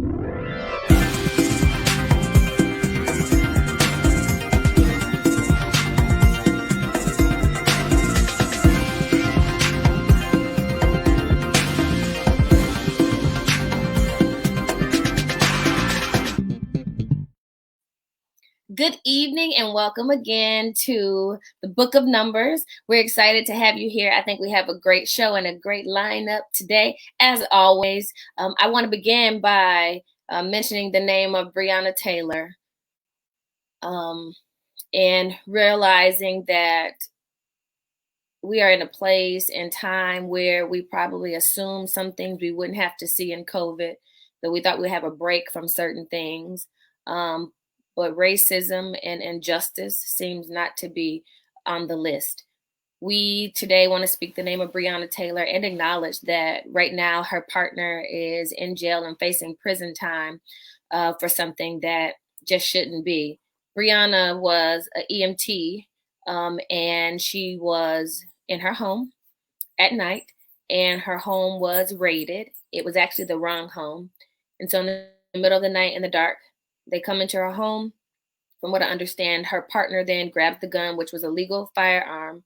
Good evening and welcome again to the Book of Numbers. We're excited to have you here. I think we have a great show and a great lineup today. As always, I want to begin by mentioning the name of Brianna Taylor and realizing that we are in a place and time where we probably assume some things we wouldn't have to see in COVID, that we thought we'd have a break from certain things. But racism and injustice seems not to be on the list. We today want to speak the name of Brianna Taylor and acknowledge that right now her partner is in jail and facing prison time for something that just shouldn't be. Brianna was an EMT and she was in her home at night and her home was raided. It was actually the wrong home. And so in the middle of the night in the dark, they come into her home. From what I understand, her partner then grabs the gun, which was a legal firearm,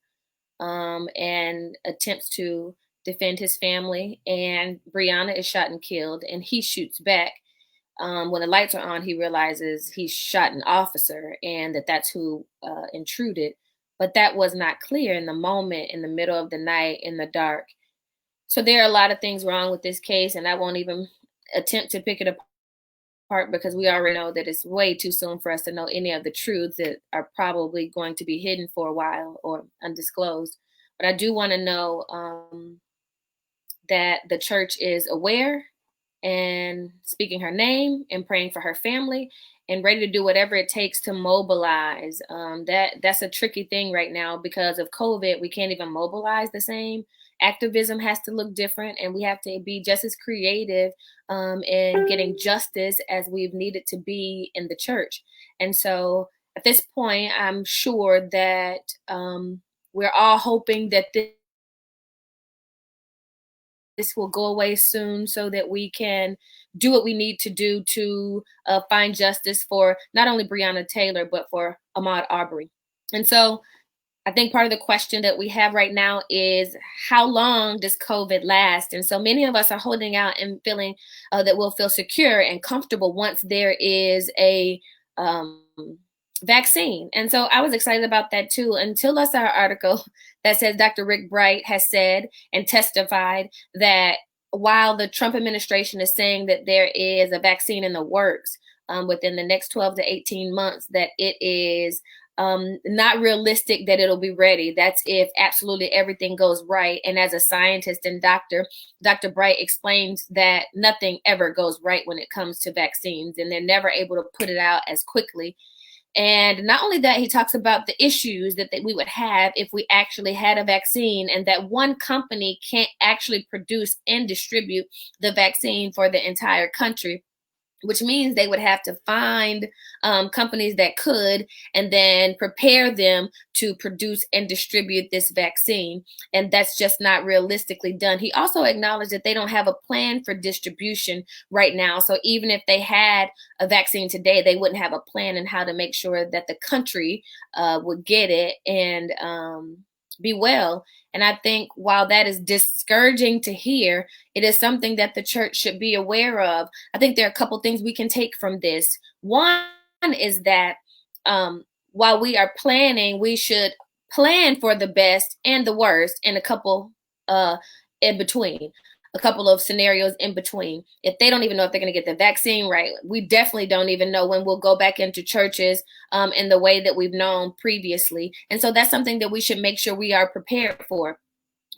and attempts to defend his family. And Brianna is shot and killed, and he shoots back. When the lights are on, he realizes he shot an officer and that's who intruded. But that was not clear in the moment, in the middle of the night, in the dark. So there are a lot of things wrong with this case, and I won't even attempt to pick it apart because we already know that it's way too soon for us to know any of the truths that are probably going to be hidden for a while or undisclosed. But I do want to know that the church is aware and speaking her name and praying for her family and ready to do whatever it takes to mobilize. That's a tricky thing right now because of COVID. We can't even mobilize the same. Activism has to look different, and we have to be just as creative in getting justice as we've needed to be in the church. And so at this point, I'm sure that we're all hoping that this will go away soon so that we can do what we need to do to find justice for not only Brianna Taylor, but for Ahmaud Arbery. And so I think part of the question that we have right now is how long does COVID last? And so many of us are holding out and feeling that we'll feel secure and comfortable once there is a vaccine. And so I was excited about that too, until I saw an article that says Dr. Rick Bright has said and testified that while the Trump administration is saying that there is a vaccine in the works within the next 12 to 18 months, that it is not realistic that it'll be ready. That's if absolutely everything goes right. And as a scientist and doctor, Dr. Bright explains that nothing ever goes right when it comes to vaccines, and they're never able to put it out as quickly. And not only that, he talks about the issues that we would have if we actually had a vaccine, and that one company can't actually produce and distribute the vaccine for the entire country, which means they would have to find companies that could and then prepare them to produce and distribute this vaccine. And that's just not realistically done. He also acknowledged that they don't have a plan for distribution right now. So even if they had a vaccine today, they wouldn't have a plan in how to make sure that the country would get it and be well. And I think while that is discouraging to hear, it is something that the church should be aware of. I think there are a couple things we can take from this. One is that while we are planning, we should plan for the best and the worst and a couple in between. A couple of scenarios in between. If they don't even know if they're going to get the vaccine right, we definitely don't even know when we'll go back into churches in the way that we've known previously. And so that's something that we should make sure we are prepared for.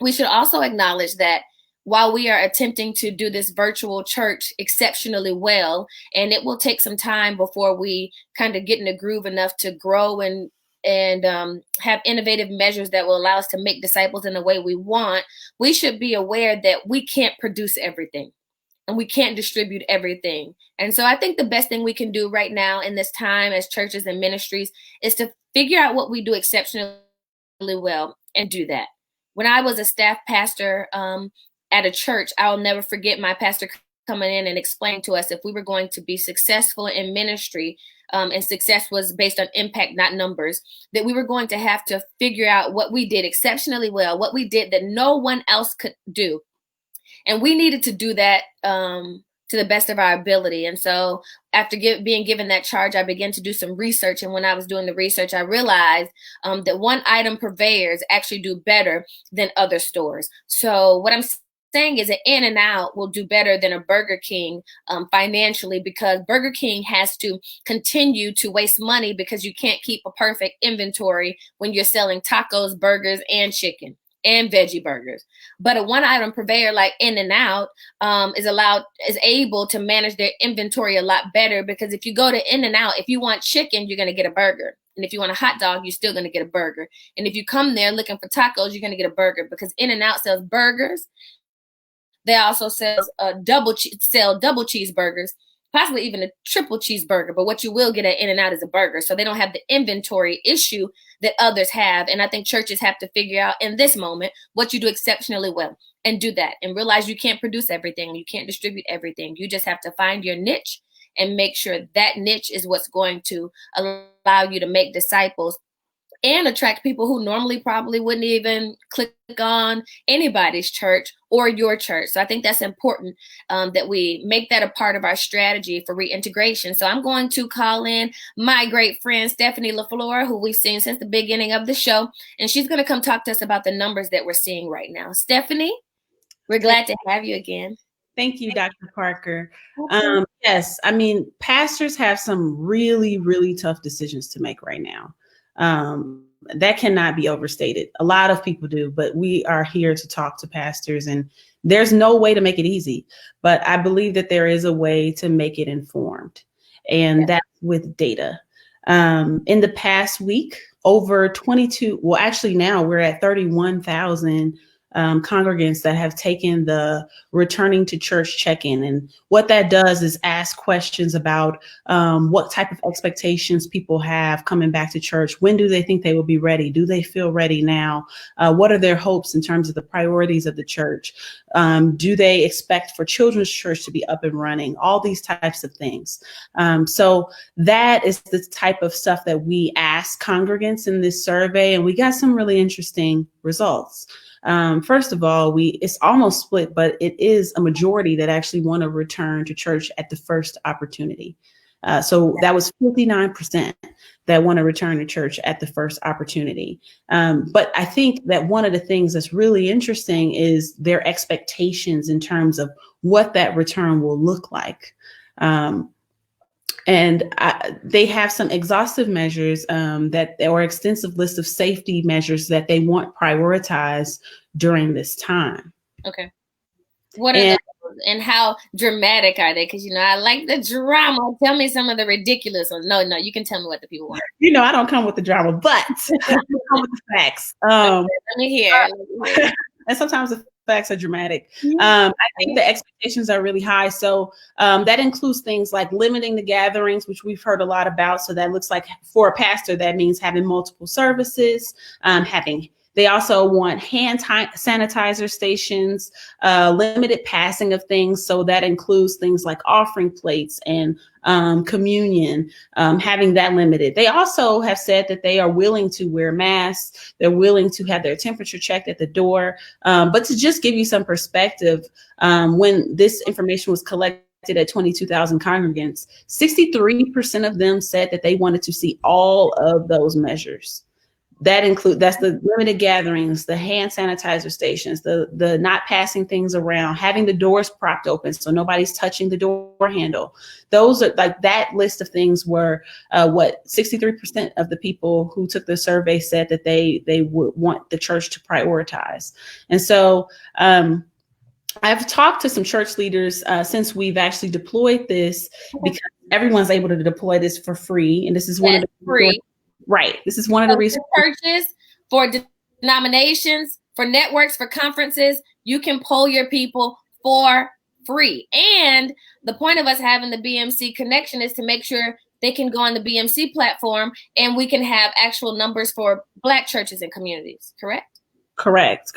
We should also acknowledge that while we are attempting to do this virtual church exceptionally well, and it will take some time before we kind of get in a groove enough to grow and have innovative measures that will allow us to make disciples in the way we want, we should be aware that we can't produce everything and we can't distribute everything. And so I think the best thing we can do right now in this time as churches and ministries is to figure out what we do exceptionally well and do that. When I was a staff pastor at a church, I'll never forget my pastor coming in and explained to us if we were going to be successful in ministry, and success was based on impact, not numbers, that we were going to have to figure out what we did exceptionally well, what we did that no one else could do. And we needed to do that to the best of our ability. And so after being given that charge, I began to do some research. And when I was doing the research, I realized that one item purveyors actually do better than other stores. So what I'm saying is that In-N-Out will do better than a Burger King financially, because Burger King has to continue to waste money because you can't keep a perfect inventory when you're selling tacos, burgers, and chicken and veggie burgers. But a one item purveyor like In-N-Out is able to manage their inventory a lot better, because if you go to In-N-Out, if you want chicken, you're going to get a burger. And if you want a hot dog, you're still going to get a burger. And if you come there looking for tacos, you're going to get a burger, because In-N-Out sells burgers. They also sell double cheeseburgers, possibly even a triple cheeseburger. But what you will get at In-N-Out is a burger. So they don't have the inventory issue that others have. And I think churches have to figure out in this moment what you do exceptionally well and do that, and realize you can't produce everything. You can't distribute everything. You just have to find your niche and make sure that niche is what's going to allow you to make disciples and attract people who normally probably wouldn't even click on anybody's church or your church. So I think that's important, that we make that a part of our strategy for reintegration. So I'm going to call in my great friend, Stephanie LaFlora, who we've seen since the beginning of the show. And she's going to come talk to us about the numbers that we're seeing right now. Stephanie, we're glad to have you again. Thank you, Dr. Parker. Yes, I mean, pastors have some really, really tough decisions to make right now. That cannot be overstated. A lot of people do, but we are here to talk to pastors, and there's no way to make it easy, but I believe that there is a way to make it informed, and that's with data. In the past week, over 22, well, actually now we're at 31,000 congregants that have taken the returning to church check-in. And what that does is ask questions about what type of expectations people have coming back to church. When do they think they will be ready? Do they feel ready now? What are their hopes in terms of the priorities of the church? Do they expect for children's church to be up and running? All these types of things. So that is the type of stuff that we ask congregants in this survey, and we got some really interesting results. First of all, it's almost split, but it is a majority that actually want to return to church at the first opportunity. So that was 59% that want to return to church at the first opportunity. But I think that one of the things that's really interesting is their expectations in terms of what that return will look like. And they have some exhaustive measures or extensive list of safety measures that they want prioritized during this time. Okay. What are those, and how dramatic are they? Because, I like the drama. Tell me some of the ridiculous ones. No, you can tell me what the people want. I don't come with the drama, but I come with the facts. Let me hear. And sometimes the facts are dramatic. I think the expectations are really high. So that includes things like limiting the gatherings, which we've heard a lot about. So that looks like for a pastor, that means having multiple services, they also want hand sanitizer stations, limited passing of things. So that includes things like offering plates and communion, having that limited. They also have said that they are willing to wear masks. They're willing to have their temperature checked at the door. But to just give you some perspective, when this information was collected at 22,000 congregants, 63% of them said that they wanted to see all of those measures. That's the limited gatherings, the hand sanitizer stations, the not passing things around, having the doors propped open so nobody's touching the door handle. Those are like that list of things were what 63% of the people who took the survey said that they would want the church to prioritize. And so I've talked to some church leaders since we've actually deployed this, because everyone's able to deploy this for free. And this is one of the free. Right. This is one of the reasons. Churches, for denominations, for networks, for conferences, you can poll your people for free. And the point of us having the BMC connection is to make sure they can go on the BMC platform and we can have actual numbers for Black churches and communities, correct? Correct.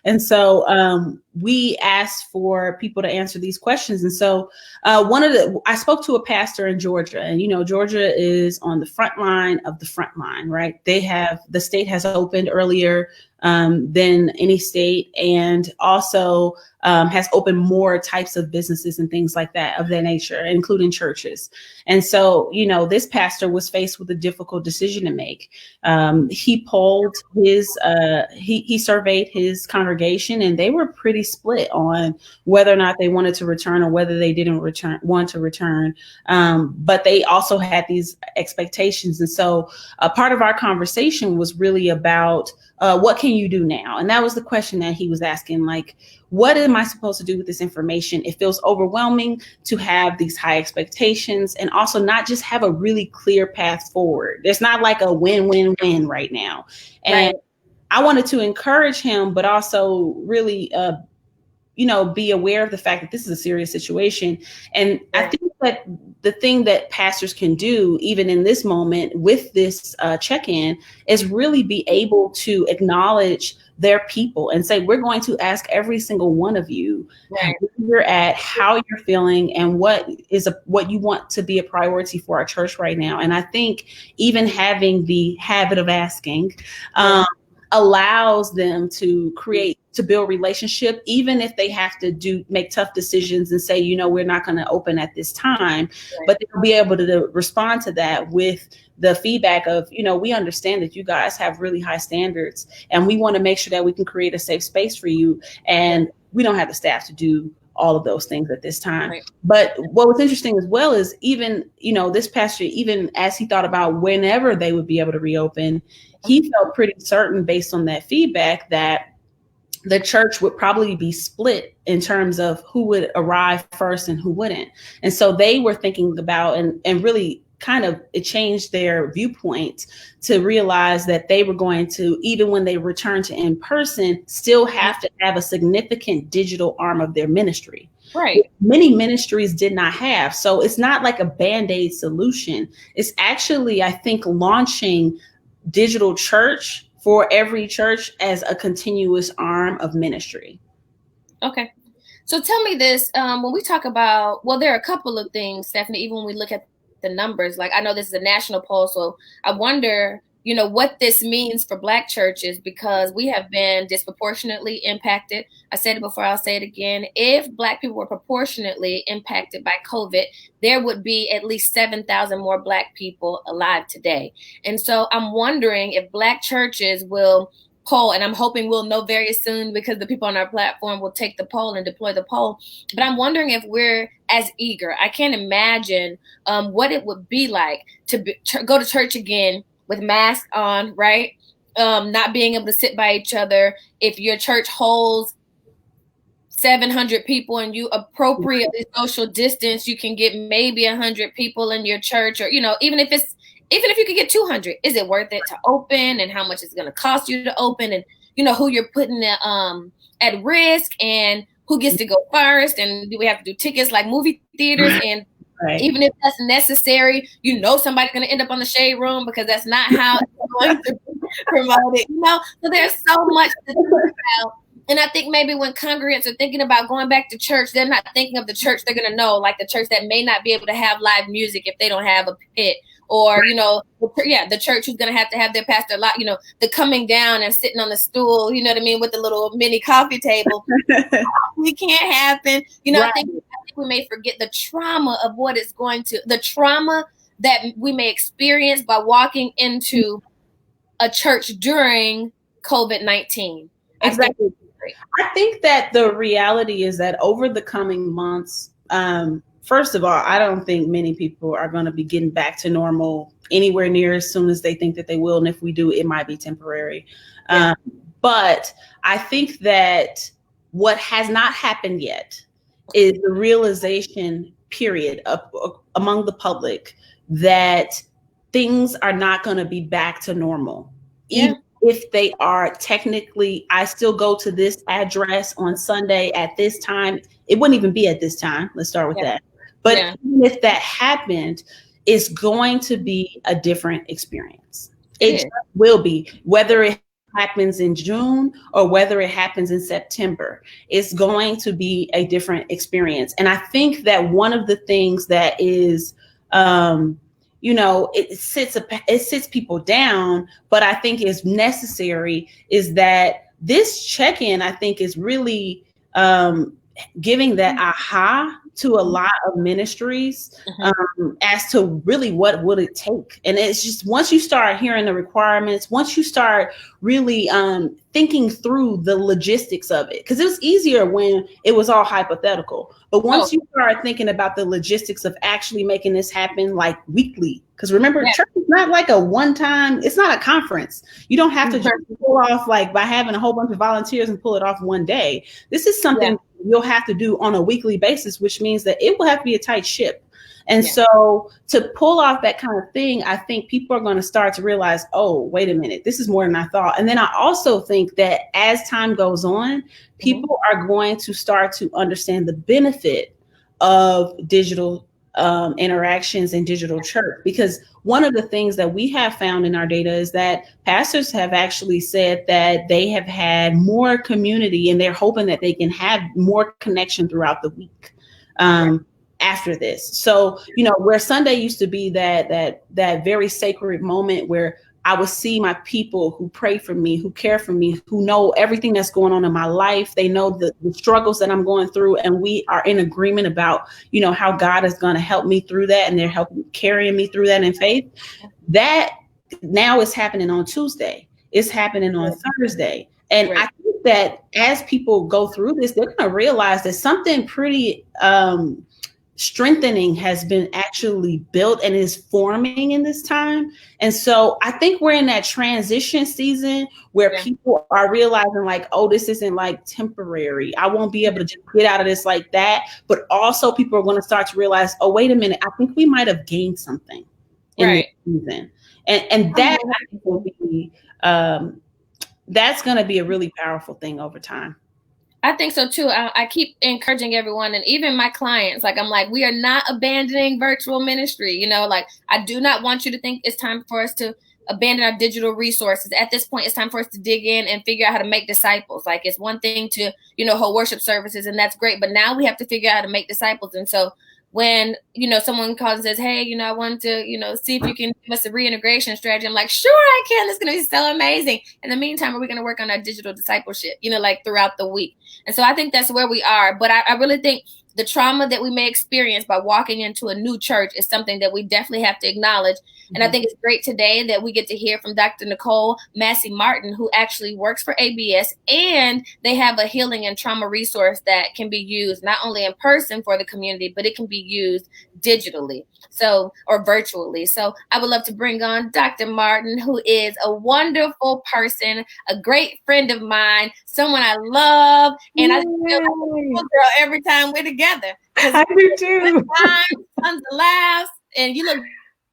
And so we asked for people to answer these questions. And so I spoke to a pastor in Georgia, and, Georgia is on the front line of the front line, right? The state has opened earlier than any state, and also has opened more types of businesses and things like that of that nature, including churches. And so, this pastor was faced with a difficult decision to make. He polled he surveyed his congregation, and they were pretty split on whether or not they wanted to return or whether they didn't want to return. But they also had these expectations. And so a part of our conversation was really about what can you do now? And that was the question that he was asking, like, what am I supposed to do with this information? It feels overwhelming to have these high expectations and also not just have a really clear path forward. There's not like a win-win-win right now. And I wanted to encourage him, but also really, be aware of the fact that this is a serious situation. And I think that the thing that pastors can do, even in this moment with this check-in, is really be able to acknowledge their people and say, we're going to ask every single one of you where you're at, how you're feeling, and what you want to be a priority for our church right now. And I think even having the habit of asking allows them to build relationship, even if they have to make tough decisions and say, we're not going to open at this time, but they'll be able to respond to that with the feedback of, we understand that you guys have really high standards, and we want to make sure that we can create a safe space for you. And we don't have the staff to do all of those things at this time. Right. But what was interesting as well is even, this pastor, even as he thought about whenever they would be able to reopen, he felt pretty certain based on that feedback that the church would probably be split in terms of who would arrive first and who wouldn't. And so they were thinking about and really kind of it changed their viewpoint to realize that they were going to, even when they return to in person, still have to have a significant digital arm of their ministry. Right. Many ministries did not have. So it's not like a Band-Aid solution. It's actually, I think, launching digital church for every church as a continuous arm of ministry. Okay. So tell me this, when we talk about, there are a couple of things, Stephanie, even when we look at the numbers, like I know this is a national poll, so I wonder, what this means for Black churches, because we have been disproportionately impacted. I said it before, I'll say it again. If Black people were proportionately impacted by COVID, there would be at least 7,000 more Black people alive today. And so I'm wondering if Black churches will poll, and I'm hoping we'll know very soon because the people on our platform will take the poll and deploy the poll. But I'm wondering if we're as eager. I can't imagine what it would be like to go to church again with masks on, right? Not being able to sit by each other. If your church holds 700 people and you appropriately social distance, you can get maybe 100 people in your church, or, even if you could get 200, is it worth it to open, and how much it's going to cost you to open, and who you're putting at risk, and who gets to go first, and do we have to do tickets like movie theaters? And even if that's necessary, somebody's going to end up on the shade room because that's not how it's going to be promoted. So there's so much to think about. And I think maybe when congregants are thinking about going back to church, they're not thinking of the church they're going to know, like the church that may not be able to have live music if they don't have a pit, or, the church who's going to have their pastor, the coming down and sitting on the stool, with the little mini coffee table. We can't happen. I think we may forget the trauma of the trauma that we may experience by walking into a church during COVID-19. Exactly. I think that the reality is that over the coming months, first of all, I don't think many people are going to be getting back to normal anywhere near as soon as they think that they will. And if we do, it might be temporary. Yeah. But I think that what has not happened yet is the realization, period, among the public that things are not going to be back to normal. Yeah. Even if they are technically, I still go to this address on Sunday at this time. It wouldn't even be at this time. Let's start with that. But even if that happened, it's going to be a different experience. It just will be, whether it happens in June or whether it happens in September, it's going to be a different experience. And I think that one of the things that is, it sits people down, but I think is necessary is that this check-in, I think, is really giving that aha to a lot of ministries as to really what would it take. And it's just, once you start hearing the requirements, once you start really thinking through the logistics of it, because it was easier when it was all hypothetical. But once you start thinking about the logistics of actually making this happen like weekly, because remember, church is not like a one-time, it's not a conference. You don't have to just pull off like by having a whole bunch of volunteers and pull it off one day. This is something you'll have to do on a weekly basis, which means that it will have to be a tight ship. And so to pull off that kind of thing, I think people are going to start to realize, oh, wait a minute, this is more than I thought. And then I also think that as time goes on, people are going to start to understand the benefit of digital interactions in digital church, because one of the things that we have found in our data is that pastors have actually said that they have had more community and they're hoping that they can have more connection throughout the week after this. So, where Sunday used to be that very sacred moment where I would see my people who pray for me, who care for me, who know everything that's going on in my life. They know the struggles that I'm going through, and we are in agreement about, how God is going to help me through that, and they're carrying me through that in faith. That now is happening on Tuesday. It's happening on Thursday. And I think that as people go through this, they're going to realize that something pretty strengthening has been actually built and is forming in this time. And so I think we're in that transition season where people are realizing like, oh, this isn't like temporary. I won't be able to just get out of this like that. But also people are going to start to realize, oh, wait a minute, I think we might have gained something in this season. And that I think will be, that's going to be a really powerful thing over time. I think so too. I keep encouraging everyone, and even my clients, I'm like, we are not abandoning virtual ministry. Like, I do not want you to think it's time for us to abandon our digital resources. At this point, it's time for us to dig in and figure out how to make disciples. Like, it's one thing to, hold worship services, and that's great, but now we have to figure out how to make disciples. And so when, someone calls and says, hey, I want to, see if you can give us a reintegration strategy. I'm like, sure, I can. It's going to be so amazing. In the meantime, are we going to work on our digital discipleship, like throughout the week? And so I think that's where we are. But I really think the trauma that we may experience by walking into a new church is something that we definitely have to acknowledge. And I think it's great today that we get to hear from Dr. Nicole Maddie Martin, who actually works for ABS, and they have a healing and trauma resource that can be used not only in person for the community, but it can be used digitally, or virtually. So I would love to bring on Dr. Martin, who is a wonderful person, a great friend of mine, someone I love, and I feel like a girl every time we're together. I do too. Tons of laughs, and you look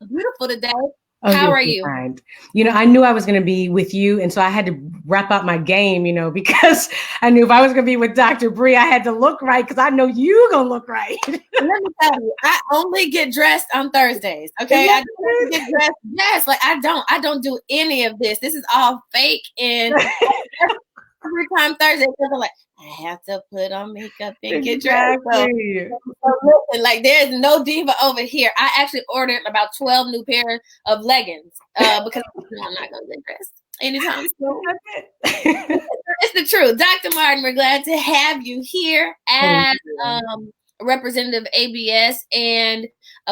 beautiful today. How are you? Kind. I knew I was going to be with you. And so I had to wrap up my game, because I knew if I was going to be with Dr. Bree, I had to look right, because I know you're going to look right. Let me tell you, I only get dressed on Thursdays. Okay. I don't get dressed. Yes. Like I don't do any of this. This is all fake. And every time Thursday, I'm like, I have to put on makeup and get dressed. So listen, like there's no diva over here. I actually ordered about 12 new pairs of leggings because I'm not going to get dressed anytime soon. It's the truth. Dr. Martin, we're glad to have you here as representative ABS, and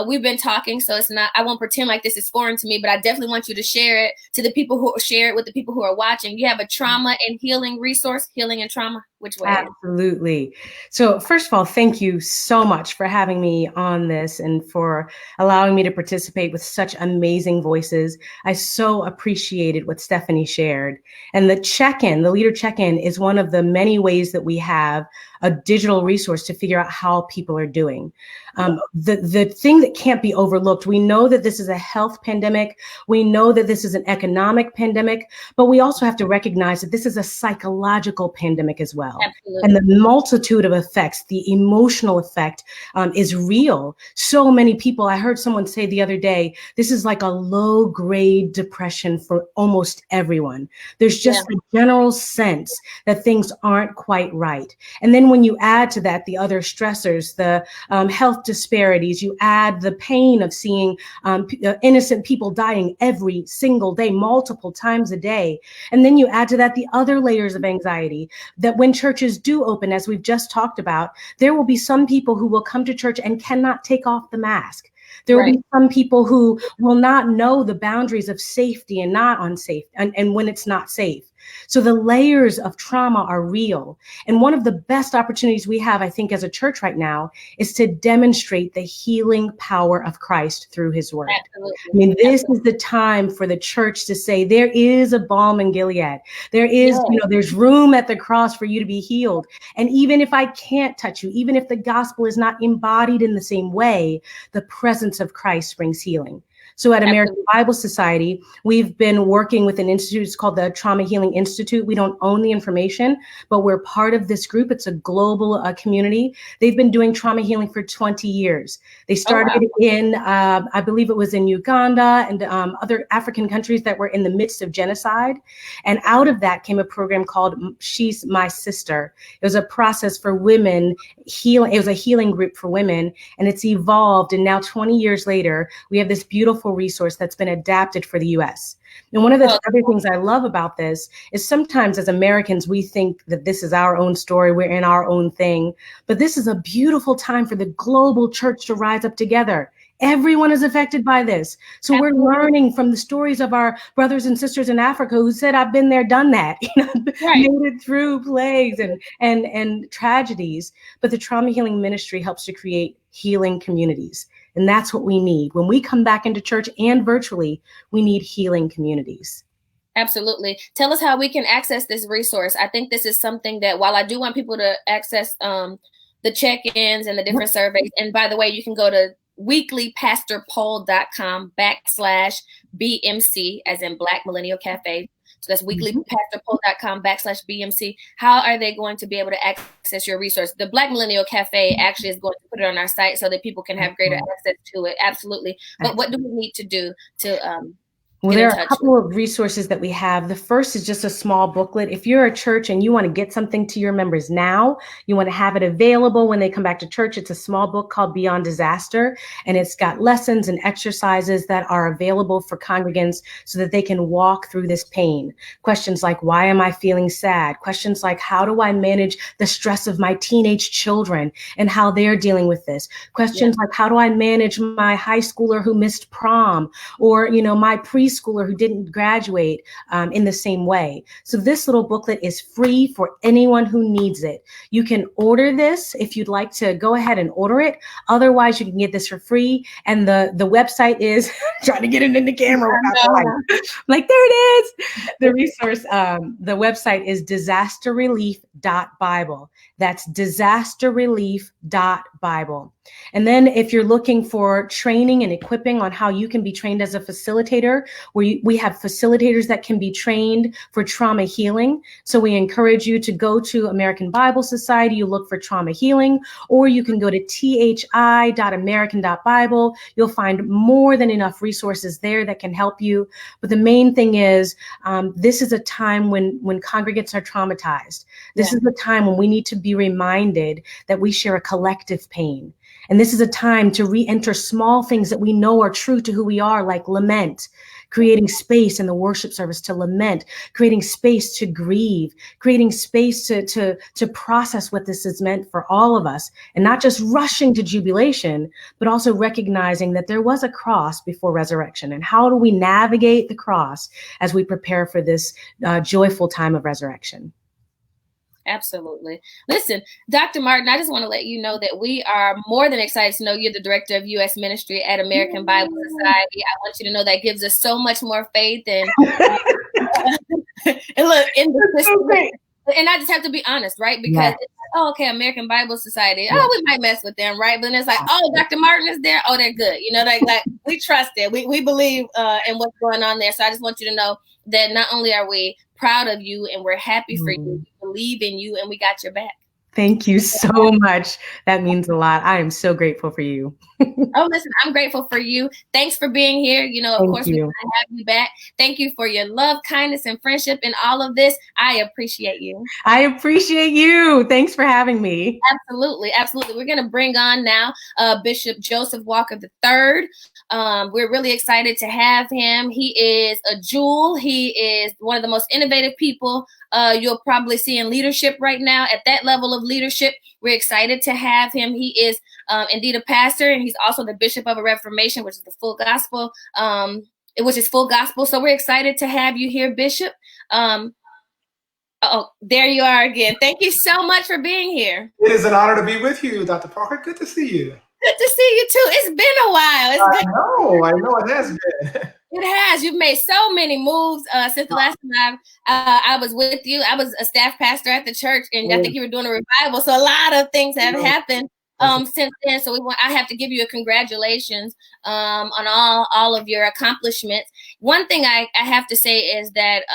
we've been talking, so it's not, I won't pretend like this is foreign to me, but I definitely want you to share it to the people who share it with the people who are watching. You have a trauma and healing resource, healing and trauma. Which way? Absolutely. So first of all, thank you so much for having me on this and for allowing me to participate with such amazing voices. I so appreciated what Stephanie shared. And the check-in, the leader check-in, is one of the many ways that we have a digital resource to figure out how people are doing. The thing that can't be overlooked, we know that this is a health pandemic. We know that this is an economic pandemic, but we also have to recognize that this is a psychological pandemic as well. well. Absolutely. And the multitude of effects, the emotional effect is real. So many people, I heard someone say the other day, this is like a low grade depression for almost everyone. There's just a general sense that things aren't quite right. And then when you add to that the other stressors, the health disparities, you add the pain of seeing innocent people dying every single day, multiple times a day. And then you add to that the other layers of anxiety that when churches do open, as we've just talked about, there will be some people who will come to church and cannot take off the mask. There will be some people who will not know the boundaries of safety and not unsafe, and when it's not safe. So the layers of trauma are real. And one of the best opportunities we have, I think, as a church right now is to demonstrate the healing power of Christ through his word. Absolutely. I mean, this is the time for the church to say there is a balm in Gilead. There is, there's room at the cross for you to be healed. And even if I can't touch you, even if the gospel is not embodied in the same way, the presence of Christ brings healing. So at American Bible Society, we've been working with an institute. It's called the Trauma Healing Institute. We don't own the information, but we're part of this group. It's a global community. They've been doing trauma healing for 20 years. They started in, I believe it was in Uganda and other African countries that were in the midst of genocide. And out of that came a program called She's My Sister. It was a process for women healing. It was a healing group for women, and it's evolved. And now 20 years later, we have this beautiful resource that's been adapted for the US. And one of the other things I love about this is sometimes as Americans, we think that this is our own story, we're in our own thing, but this is a beautiful time for the global church to rise up together. Everyone is affected by this. So we're learning from the stories of our brothers and sisters in Africa who said, I've been there, done that, made it through plagues and tragedies. But the trauma healing ministry helps to create healing communities. And that's what we need. When we come back into church and virtually, we need healing communities. Absolutely. Tell us how we can access this resource. I think this is something that while I do want people to access the check-ins and the different surveys, and by the way, you can go to weeklypastorpoll.com/BMC, as in Black Millennial Cafe. So that's weeklypastorpoll.com/BMC. How are they going to be able to access your resource? The Black Millennial Cafe actually is going to put it on our site so that people can have greater access to it. Absolutely. But what do we need to do to Well, there are a couple of resources that we have. The first is just a small booklet. If you're a church and you want to get something to your members now, you want to have it available when they come back to church, it's a small book called Beyond Disaster, and it's got lessons and exercises that are available for congregants so that they can walk through this pain. Questions like, why am I feeling sad? Questions like, how do I manage the stress of my teenage children and how they're dealing with this? Questions like, how do I manage my high schooler who missed prom, or, my preschooler who didn't graduate in the same way. So this little booklet is free for anyone who needs it. You can order this if you'd like to go ahead and order it. Otherwise, you can get this for free. And the website is trying to get it in the camera. Like, there it is. The resource, the website is disasterrelief.bible. That's disasterrelief.bible. And then if you're looking for training and equipping on how you can be trained as a facilitator, we have facilitators that can be trained for trauma healing. So we encourage you to go to American Bible Society, you look for trauma healing, or you can go to thi.american.bible. You'll find more than enough resources there that can help you. But the main thing is, this is a time when congregants are traumatized. This is the time when we need to be reminded that we share a collective pain. And this is a time to re-enter small things that we know are true to who we are, like lament, creating space in the worship service to lament, creating space to grieve, creating space to process what this has meant for all of us, and not just rushing to jubilation, but also recognizing that there was a cross before resurrection. And how do we navigate the cross as we prepare for this joyful time of resurrection? Absolutely. Listen, Dr. Martin, I just want to let you know that we are more than excited to know you're the director of U.S. ministry at American Bible Society. I want you to know that gives us so much more faith. And look, and I just have to be honest, right? Because it's oh, okay, American Bible Society. Oh, we might mess with them, right? But then it's like, oh, Dr. Martin is there. Oh, they're good. You know, like we trust it. We believe in what's going on there. So I just want you to know that not only are we proud of you and we're happy for you, we believe in you, and we got your back. Thank you so much. That means a lot. I am so grateful for you. Oh, listen, I'm grateful for you. Thanks for being here. You know, of course, we're going to have you back. Thank you for your love, kindness, and friendship in all of this. I appreciate you. I appreciate you. Thanks for having me. Absolutely. Absolutely. We're going to bring on now Bishop Joseph Walker III. We're really excited to have him. He is a jewel. He is one of the most innovative people you'll probably see in leadership right now. At that level of leadership, we're excited to have him. He is indeed a pastor, and he's also the bishop of a Reformation, which is the full gospel, full gospel. So we're excited to have you here, Bishop. Oh, there you are again. Thank you so much for being here. It is an honor to be with you, Dr. Parker. Good to see you. Good to see you too. It's been a while. I know it has been. It has. You've made so many moves since the last time I was with you. I was a staff pastor at the church, and I think you were doing a revival. So a lot of things have happened since then. So I have to give you a congratulations on all of your accomplishments. One thing I have to say is that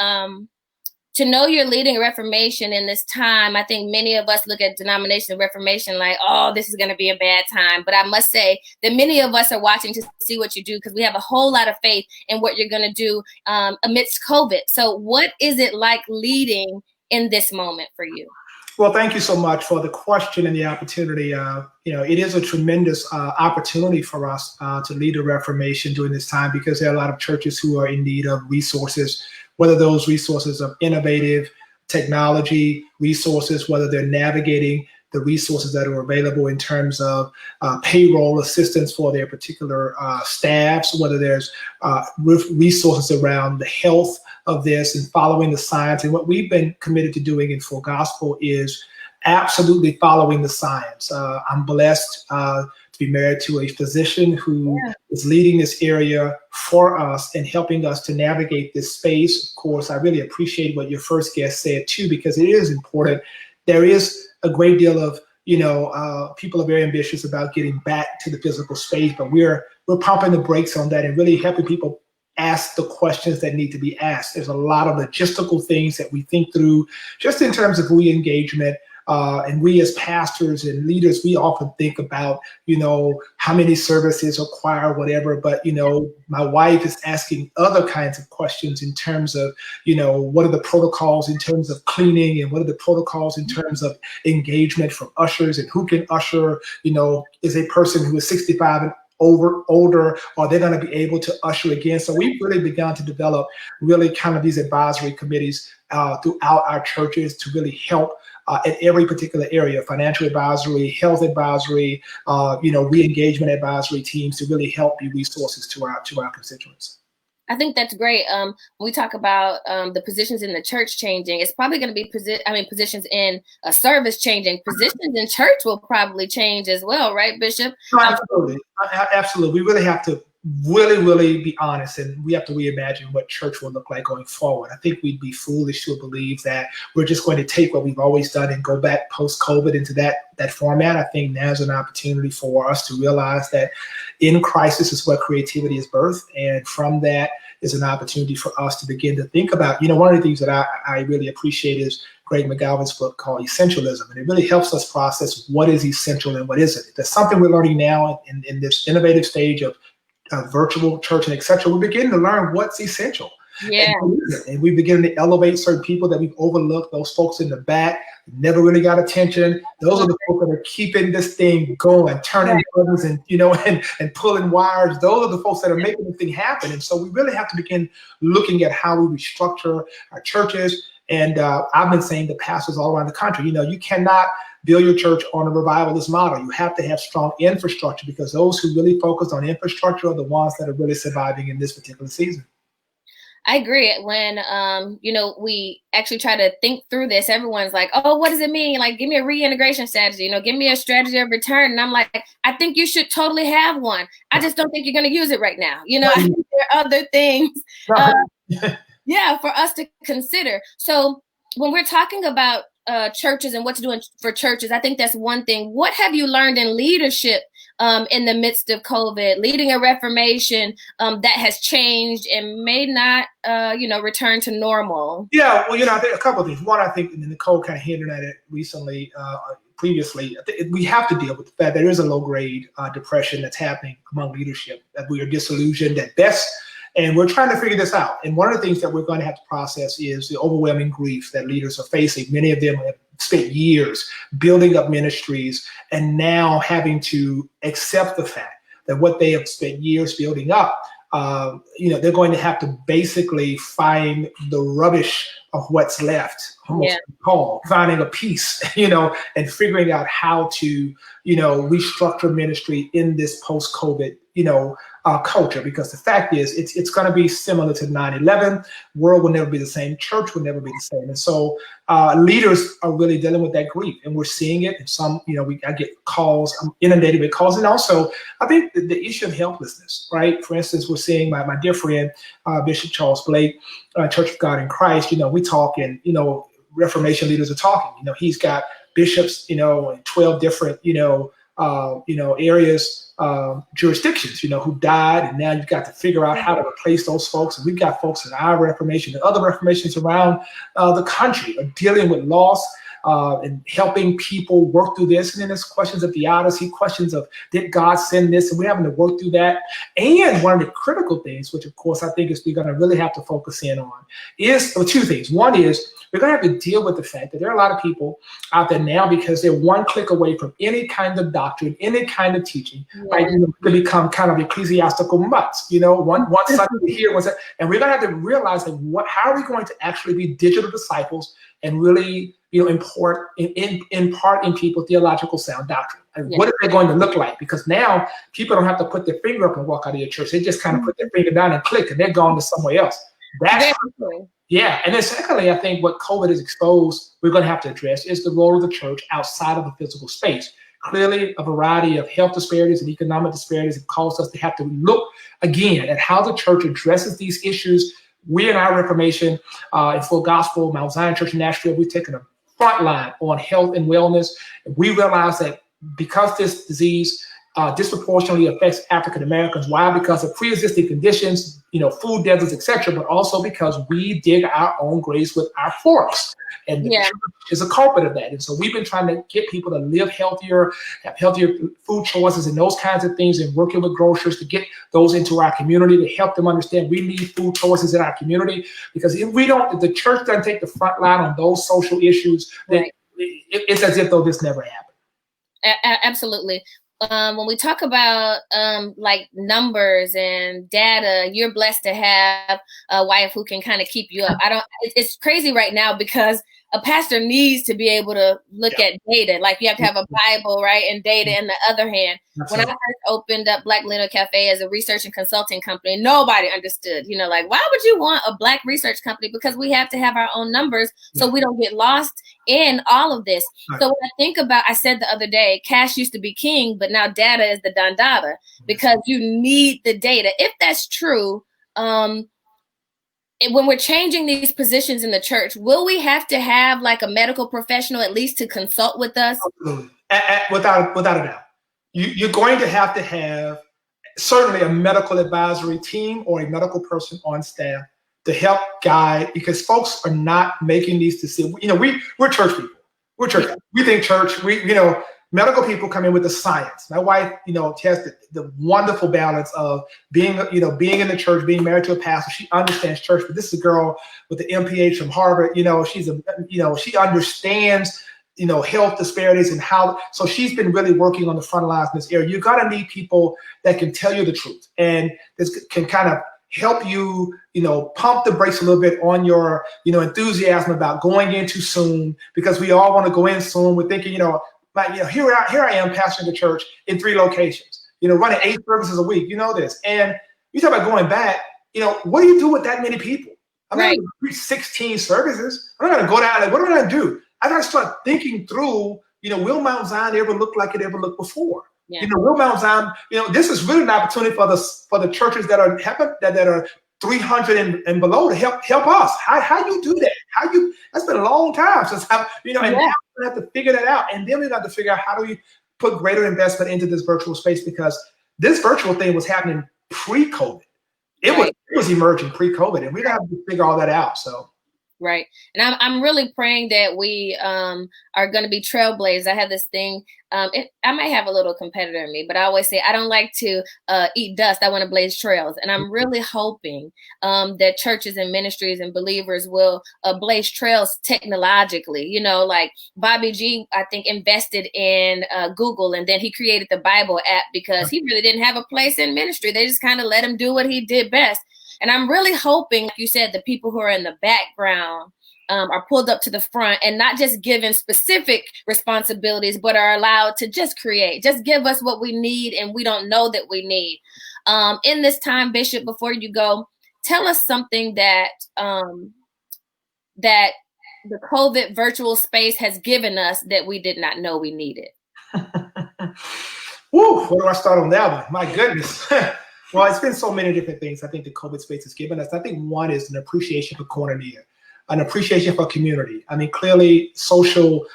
to know you're leading a Reformation in this time, I think many of us look at denomination of Reformation like, oh, this is going to be a bad time. But I must say that many of us are watching to see what you do, because we have a whole lot of faith in what you're going to do amidst COVID. So what is it like leading in this moment for you? Well, thank you so much for the question and the opportunity. It is a tremendous opportunity for us to lead a Reformation during this time, because there are a lot of churches who are in need of resources, whether those resources are innovative technology resources, whether they're navigating the resources that are available in terms of payroll assistance for their particular staffs, whether there's resources around the health of this and following the science. And what we've been committed to doing in Full Gospel is absolutely following the science. I'm blessed to be married to a physician who is leading this area for us and helping us to navigate this space. Of course, I really appreciate what your first guest said too, because it is important. There is a great deal of, people are very ambitious about getting back to the physical space, but we're pumping the brakes on that and really helping people ask the questions that need to be asked. There's a lot of logistical things that we think through just in terms of re-engagement. And we as pastors and leaders, we often think about, how many services or choir, whatever. But, my wife is asking other kinds of questions in terms of, what are the protocols in terms of cleaning, and what are the protocols in terms of engagement from ushers, and who can usher, is a person who is 65 and older, or they're going to be able to usher again. So we've really begun to develop really kind of these advisory committees throughout our churches to really help at every particular area: financial advisory, health advisory, re-engagement advisory teams, to really help be resources to our constituents. I think that's great. When we talk about the positions in the church changing, it's probably going to be positions in a service changing. Positions in church will probably change as well, right, Bishop? Absolutely. Absolutely. We really have to really be honest, and we have to reimagine what church will look like going forward. I think we'd be foolish to believe that we're just going to take what we've always done and go back post-COVID into that format. I think now's an opportunity for us to realize that in crisis is where creativity is birthed, and from that is an opportunity for us to begin to think about, one of the things that I really appreciate is Greg McGowan's book called Essentialism, and it really helps us process what is essential and what isn't. There's something we're learning now in this innovative stage of virtual church and etc. We're beginning to learn what's essential. Yeah. And we begin to elevate certain people that we've overlooked, those folks in the back, never really got attention. Those are the folks that are keeping this thing going, turning buttons and, and pulling wires. Those are the folks that are making this thing happen. And so we really have to begin looking at how we restructure our churches. And I've been saying to pastors all around the country, you cannot build your church on a revivalist model. You have to have strong infrastructure, because those who really focus on infrastructure are the ones that are really surviving in this particular season. I agree. When, we actually try to think through this, everyone's like, oh, what does it mean? Like, give me a reintegration strategy, give me a strategy of return. And I'm like, I think you should totally have one. I just don't think you're going to use it right now. I think there are other things, for us to consider. So when we're talking about churches and what to do for churches, I think that's one thing. What have you learned in leadership in the midst of COVID, leading a reformation that has changed and may not, return to normal? Yeah, well, I think a couple of things. One, I think Nicole kind of hinted at it recently, previously. I think we have to deal with the fact that there is a low-grade depression that's happening among leadership, that we are disillusioned at best. And we're trying to figure this out. And one of the things that we're going to have to process is the overwhelming grief that leaders are facing. Many of them have spent years building up ministries and now having to accept the fact that what they have spent years building up, they're going to have to basically find the rubbish of what's left, almost finding a piece, and figuring out how to, restructure ministry in this post-COVID, culture, because the fact is it's going to be similar to 9/11. World will never be the same. Church will never be the same. And so leaders are really dealing with that grief, and we're seeing it. And some, I get calls, I'm inundated with calls. And also I think the issue of helplessness, right? For instance, we're seeing my dear friend, Bishop Charles Blake, Church of God in Christ, we talk, and, Reformation leaders are talking, he's got bishops, in 12 different, areas, jurisdictions, who died, and now you've got to figure out how to replace those folks. And we've got folks in our Reformation and other Reformations around the country are dealing with loss and helping people work through this. And then there's questions of theodicy, questions of, did God send this? And we're having to work through that. And one of the critical things, which of course I think is we're going to really have to focus in on, is two things. One is we're going to have to deal with the fact that there are a lot of people out there now, because they're one click away from any kind of doctrine, any kind of teaching, right? To become kind of ecclesiastical mutts, one Sunday here, and we're going to have to realize that how are we going to actually be digital disciples and really, impart in people theological sound doctrine? And what is that going to look like? Because now people don't have to put their finger up and walk out of your church. They just kind of put their finger down and click, and they're gone to somewhere else. That's yeah. And then secondly, I think what COVID has exposed, we're going to have to address, is the role of the church outside of the physical space. Clearly, a variety of health disparities and economic disparities have caused us to have to look again at how the church addresses these issues. We in our Reformation, in Full Gospel, Mount Zion Church in Nashville, we've taken a front line on health and wellness. We realize that because this disease disproportionately affects African Americans. Why? Because of pre-existing conditions, food deserts, etc., but also because we dig our own graves with our forks. And the church is a culprit of that. And so we've been trying to get people to live healthier, have healthier food choices and those kinds of things, and working with grocers to get those into our community, to help them understand we need food choices in our community. Because if the church doesn't take the front line on those social issues, then it's as if though this never happened. Absolutely. When we talk about like numbers and data, you're blessed to have a wife who can kind of keep you up. It's crazy right now because a pastor needs to be able to look at data. Like you have to have a Bible, right? And data in the other hand. Absolutely. When I first opened up Black Millennial Cafe as a research and consulting company, nobody understood, like, why would you want a Black research company? Because we have to have our own numbers so we don't get lost in all of this. Right. So when I think about, I said the other day, cash used to be king, but now data is the dandada because you need the data. If that's true, when we're changing these positions in the church, will we have to have like a medical professional at least to consult with us? Absolutely. Without a doubt. You're going to have certainly a medical advisory team or a medical person on staff to help guide, because folks are not making these decisions. We're church people. We're church people. We think church, medical people come in with the science. My wife, has the wonderful balance of being in the church, being married to a pastor. She understands church, but this is a girl with the MPH from Harvard. She understands, health disparities and how. So she's been really working on the front lines in this area. You're gonna need people that can tell you the truth, and this can kind of help you, pump the brakes a little bit on your, enthusiasm about going into Zoom, because we all want to go in Zoom. We're thinking, here I am pastoring the church in 3 locations, running 8 services a week, this. And you talk about going back, what do you do with that many people? I'm not going to preach 16 services. I'm not going to go down, what am I going to do? I got to start thinking through, will Mount Zion ever look like it ever looked before? Yeah. Will Mount Zion, this is really an opportunity for the churches that are 300 and below to help us. How you do that? That's been a long time since and now we have to figure that out. And then we got to figure out how do we put greater investment into this virtual space, because this virtual thing was happening pre-COVID. It was emerging pre-COVID, and we have to figure all that out. So. Right. And I'm really praying that we are going to be trailblazers. I have this thing. I might have a little competitor in me, but I always say I don't like to eat dust. I want to blaze trails. And I'm really hoping that churches and ministries and believers will blaze trails technologically. You know, like Bobby G, I think, invested in Google, and then he created the Bible app because he really didn't have a place in ministry. They just kind of let him do what he did best. And I'm really hoping, like you said, the people who are in the background are pulled up to the front and not just given specific responsibilities, but are allowed to just create, just give us what we need and we don't know that we need. In this time, Bishop, before you go, tell us something that that the COVID virtual space has given us that we did not know we needed. Woo, where do I start on that one? My goodness. Well, it's been so many different things I think the COVID space has given us. I think one is an appreciation for koinonia, an appreciation for community. I mean, clearly social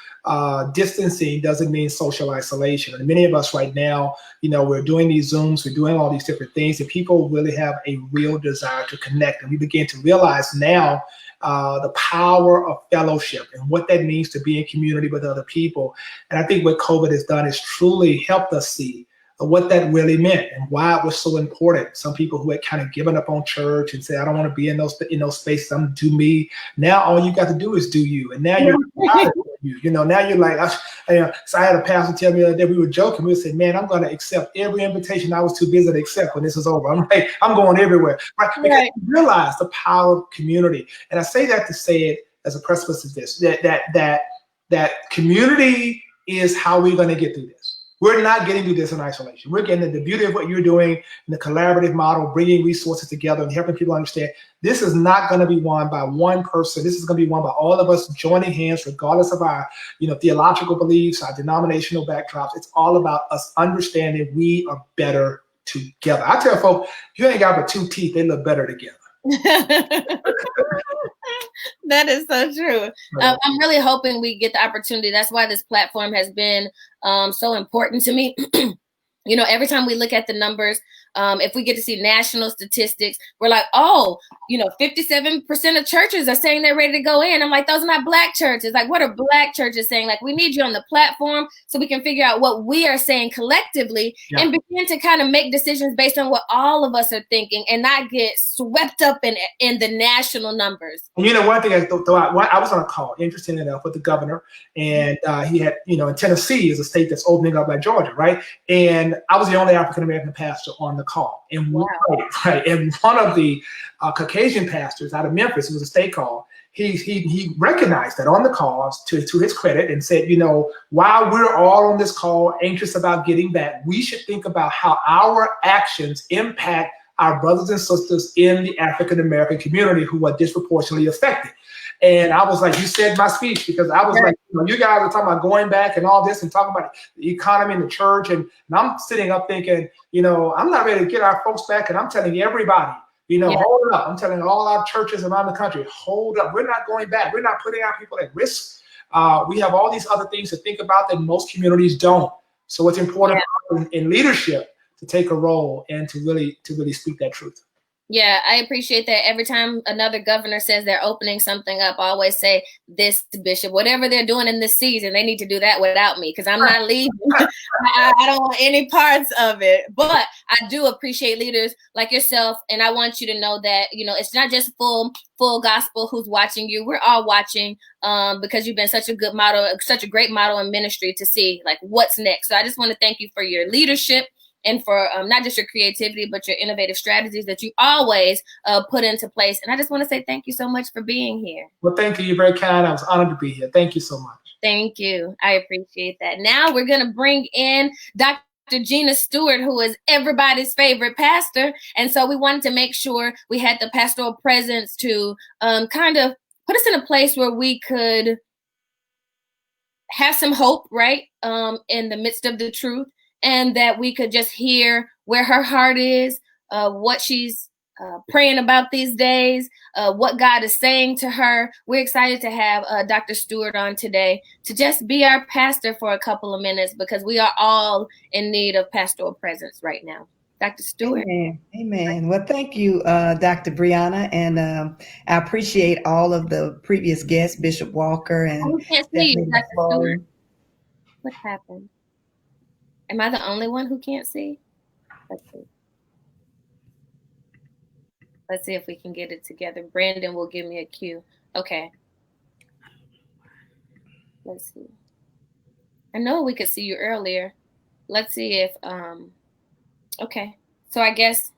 distancing doesn't mean social isolation. And many of us right now, we're doing these Zooms, we're doing all these different things, and people really have a real desire to connect. And we begin to realize now the power of fellowship and what that means to be in community with other people. And I think what COVID has done is truly helped us see what that really meant and why it was so important. Some people who had kind of given up on church and said, I don't want to be in those spaces, I'm do me. Now all you got to do is do you. And now you're now you're like, so I had a pastor tell me the other day, we were joking, we said, man, I'm going to accept every invitation I was too busy to accept when this is over. I'm like, I'm going everywhere. Right? Because you realize the power of community. And I say that to say it as a precipice of this, that community is how we're going to get through this. We're not getting through this in isolation. We're getting the beauty of what you're doing in the collaborative model, bringing resources together and helping people understand this is not going to be won by one person. This is going to be won by all of us joining hands, regardless of our, theological beliefs, our denominational backdrops. It's all about us understanding we are better together. I tell folks, you ain't got but two teeth, they look better together. That is so true. I'm really hoping we get the opportunity. That's why this platform has been so important to me. Every time we look at the numbers, if we get to see national statistics, we're like, 57% of churches are saying they're ready to go in. I'm like, those are not Black churches. Like, what are Black churches saying? Like, we need you on the platform so we can figure out what we are saying collectively and begin to kind of make decisions based on what all of us are thinking and not get swept up in the national numbers. One thing I was on a call, interesting enough, with the governor, and he had, in Tennessee is a state that's opening up like Georgia, right? And I was the only African-American pastor on the call. And and one of the Caucasian pastors out of Memphis, it was a state call, he recognized that on the call to his credit and said, while we're all on this call anxious about getting back, we should think about how our actions impact our brothers and sisters in the African-American community who are disproportionately affected. And I was like, you said my speech, because I was like, you guys are talking about going back and all this and talking about the economy and the church. And I'm sitting up thinking, I'm not ready to get our folks back. And I'm telling everybody, hold up. I'm telling all our churches around the country, hold up. We're not going back. We're not putting our people at risk. We have all these other things to think about that most communities don't. So it's important in leadership to take a role and to really speak that truth. Yeah, I appreciate that. Every time another governor says they're opening something up, I always say this, Bishop, whatever they're doing in this season, they need to do that without me because I'm not leaving. I don't want any parts of it. But I do appreciate leaders like yourself. And I want you to know that, it's not just full gospel who's watching you. We're all watching because you've been such a good model, such a great model in ministry to see like what's next. So I just want to thank you for your leadership and for not just your creativity, but your innovative strategies that you always put into place. And I just want to say thank you so much for being here. Well, thank you. You're very kind. I was honored to be here. Thank you so much. Thank you. I appreciate that. Now we're going to bring in Dr. Gina Stewart, who is everybody's favorite pastor. And so we wanted to make sure we had the pastoral presence to kind of put us in a place where we could have some hope, right, in the midst of the truth. And that we could just hear where her heart is, what she's praying about these days, what God is saying to her. We're excited to have Dr. Stewart on today to just be our pastor for a couple of minutes, because we are all in need of pastoral presence right now. Dr. Stewart. Amen. Amen. Well, thank you, Dr. Brianna. And I appreciate all of the previous guests, Bishop Walker and We can't see you, Dr. LaFlora. Stewart. What happened? Am I the only one who can't see? Let's see. Let's see if we can get it together. Brandon will give me a cue. Okay. Let's see. I know we could see you earlier. Let's see if, okay. So I guess,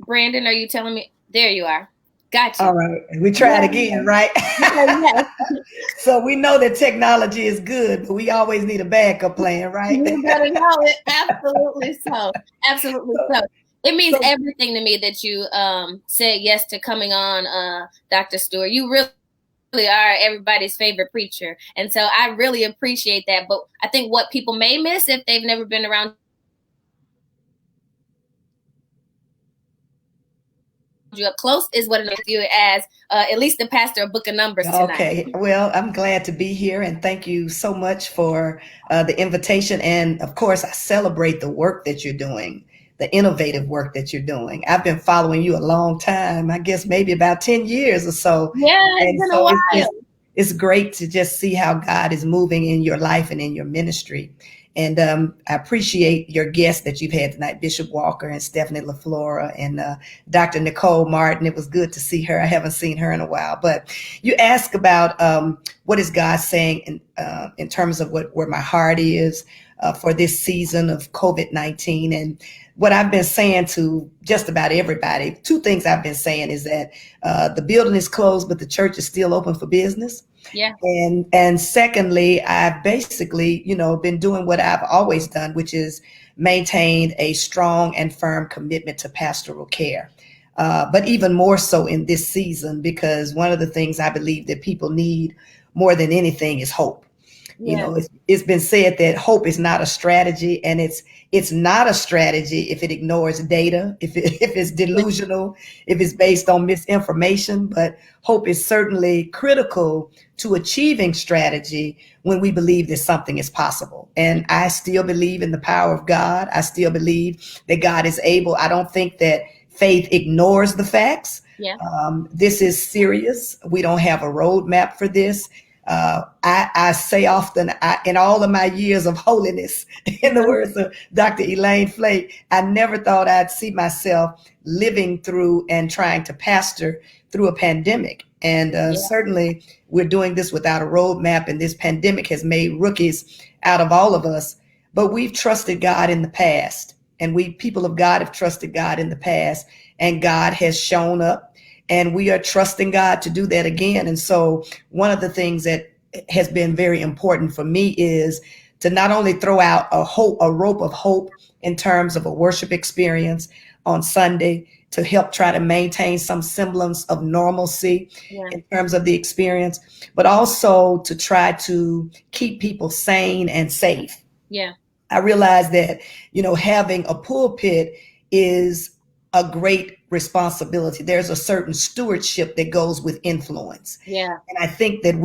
Brandon, are you telling me? There you are. Gotcha. All right. We try it again, right? Yes. So we know that technology is good, but we always need a backup plan, right? You better know it. Absolutely so. Absolutely so. It means everything to me that you said yes to coming on, Dr. Stewart. You really are everybody's favorite preacher. And so I really appreciate that. But I think what people may miss if they've never been around you up close is what it makes you as at least the pastor of Book of Numbers tonight. Okay. Well, I'm glad to be here, and thank you so much for the invitation. And of course, I celebrate the work that you're doing, the innovative work that you're doing. I've been following you a long time, I guess maybe about 10 years or so. Yeah, it's been a while. It's great to just see how God is moving in your life and in your ministry. And I appreciate your guests that you've had tonight, Bishop Walker and Stephanie LaFlora and Dr. Nicole Martin. It was good to see her. I haven't seen her in a while. But you ask about what is God saying in terms of where my heart is for this season of COVID-19. And what I've been saying to just about everybody, two things I've been saying is that the building is closed, but the church is still open for business. Yeah. And secondly, I've basically, been doing what I've always done, which is maintained a strong and firm commitment to pastoral care. But even more so in this season, because one of the things I believe that people need more than anything is hope. Yeah. It's been said that hope is not a strategy, and it's not a strategy if it ignores data, if it's delusional, if it's based on misinformation. But hope is certainly critical to achieving strategy when we believe that something is possible. And I still believe in the power of God. I still believe that God is able. I don't think that faith ignores the facts. Yeah. This is serious. We don't have a roadmap for this. I say often, in all of my years of holiness, in the words of Dr. Elaine Flake, I never thought I'd see myself living through and trying to pastor through a pandemic. And certainly we're doing this without a roadmap, and this pandemic has made rookies out of all of us. But we've trusted God in the past, and we people of God have trusted God in the past, and God has shown up. And we are trusting God to do that again. And so one of the things that has been very important for me is to not only throw out a rope of hope in terms of a worship experience on Sunday to help try to maintain some semblance of normalcy in terms of the experience, but also to try to keep people sane and safe. Yeah. I realize that, having a pulpit is a great responsibility. There's a certain stewardship that goes with influence. Yeah. And I think that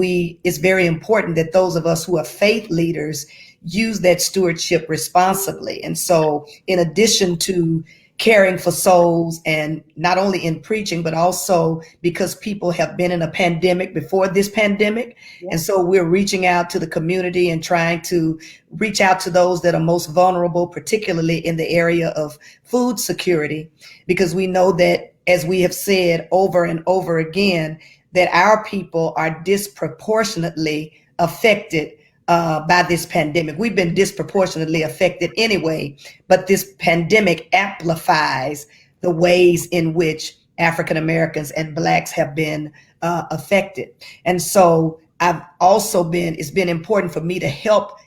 it's very important that those of us who are faith leaders use that stewardship responsibly. And so in addition to caring for souls, and not only in preaching, but also because people have been in a pandemic before this pandemic. Yeah. And so we're reaching out to the community and trying to reach out to those that are most vulnerable, particularly in the area of food security, because we know that, as we have said over and over again, that our people are disproportionately affected by this pandemic. We've been disproportionately affected anyway, but this pandemic amplifies the ways in which African Americans and Blacks have been affected. And so it's been important for me to help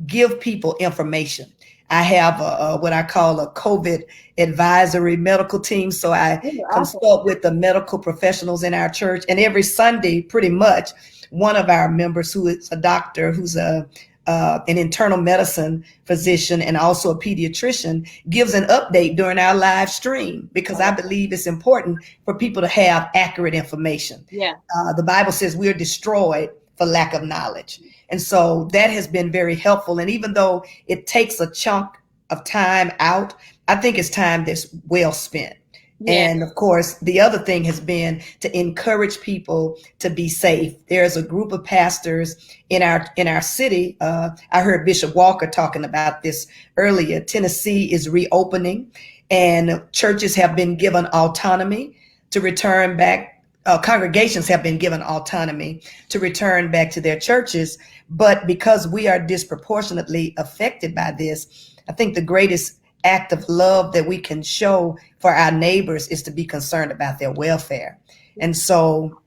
give people information. I have what I call a COVID advisory medical team. So I consult with the medical professionals in our church, and every Sunday, pretty much, one of our members who is a doctor, who's a an internal medicine physician and also a pediatrician, gives an update during our live stream, because I believe it's important for people to have accurate information. Yeah. The Bible says we're destroyed for lack of knowledge. And so that has been very helpful. And even though it takes a chunk of time out, I think it's time that's well spent. Yeah. And of course, the other thing has been to encourage people to be safe. There's a group of pastors in our city. I heard Bishop Walker talking about this earlier. Tennessee is reopening, and churches have been given autonomy to return back. Congregations have been given autonomy to return back to their churches. But because we are disproportionately affected by this, I think the greatest act of love that we can show for our neighbors is to be concerned about their welfare. And so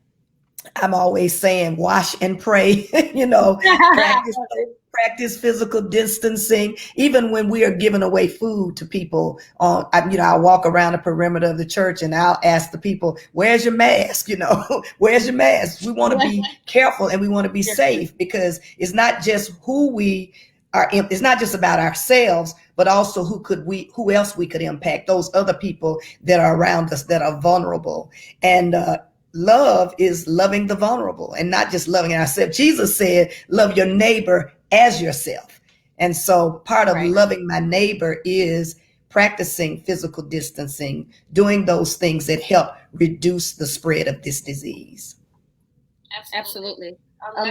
I'm always saying, wash and pray, practice physical distancing. Even when we are giving away food to people, I'll walk around the perimeter of the church and I'll ask the people, where's your mask? Where's your mask? We want to be careful and we want to be safe, because it's not just it's not just about ourselves, but also who else we could impact, those other people that are around us that are vulnerable. And love is loving the vulnerable and not just loving ourselves. Jesus said, love your neighbor as yourself. And so part of loving my neighbor is practicing physical distancing, doing those things that help reduce the spread of this disease. Absolutely.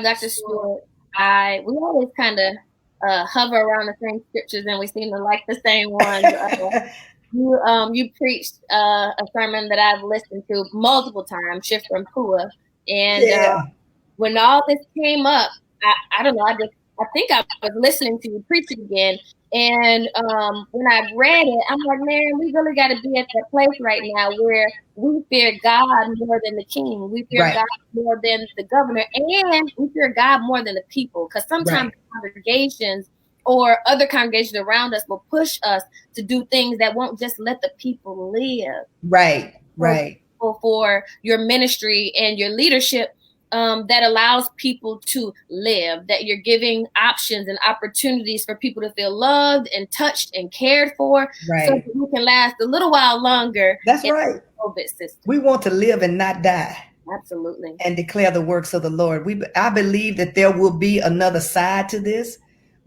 Dr. Stewart, we always kind of hover around the same scriptures, and we seem to like the same ones. You preached a sermon that I've listened to multiple times, Shift from Pua, and when all this came up, I don't know, I think I was listening to you preach it again, and when I read it, I'm like, man, we really got to be at that place right now where we fear God more than the king, we fear God more than the governor, and we fear God more than the people, because sometimes congregations or other congregations around us will push us to do things that won't just let the people live. Right. For your ministry and your leadership, that allows people to live, that you're giving options and opportunities for people to feel loved and touched and cared for, so that we can last a little while longer. That's right. COVID system. We want to live and not die. Absolutely. And declare the works of the Lord. I believe that there will be another side to this.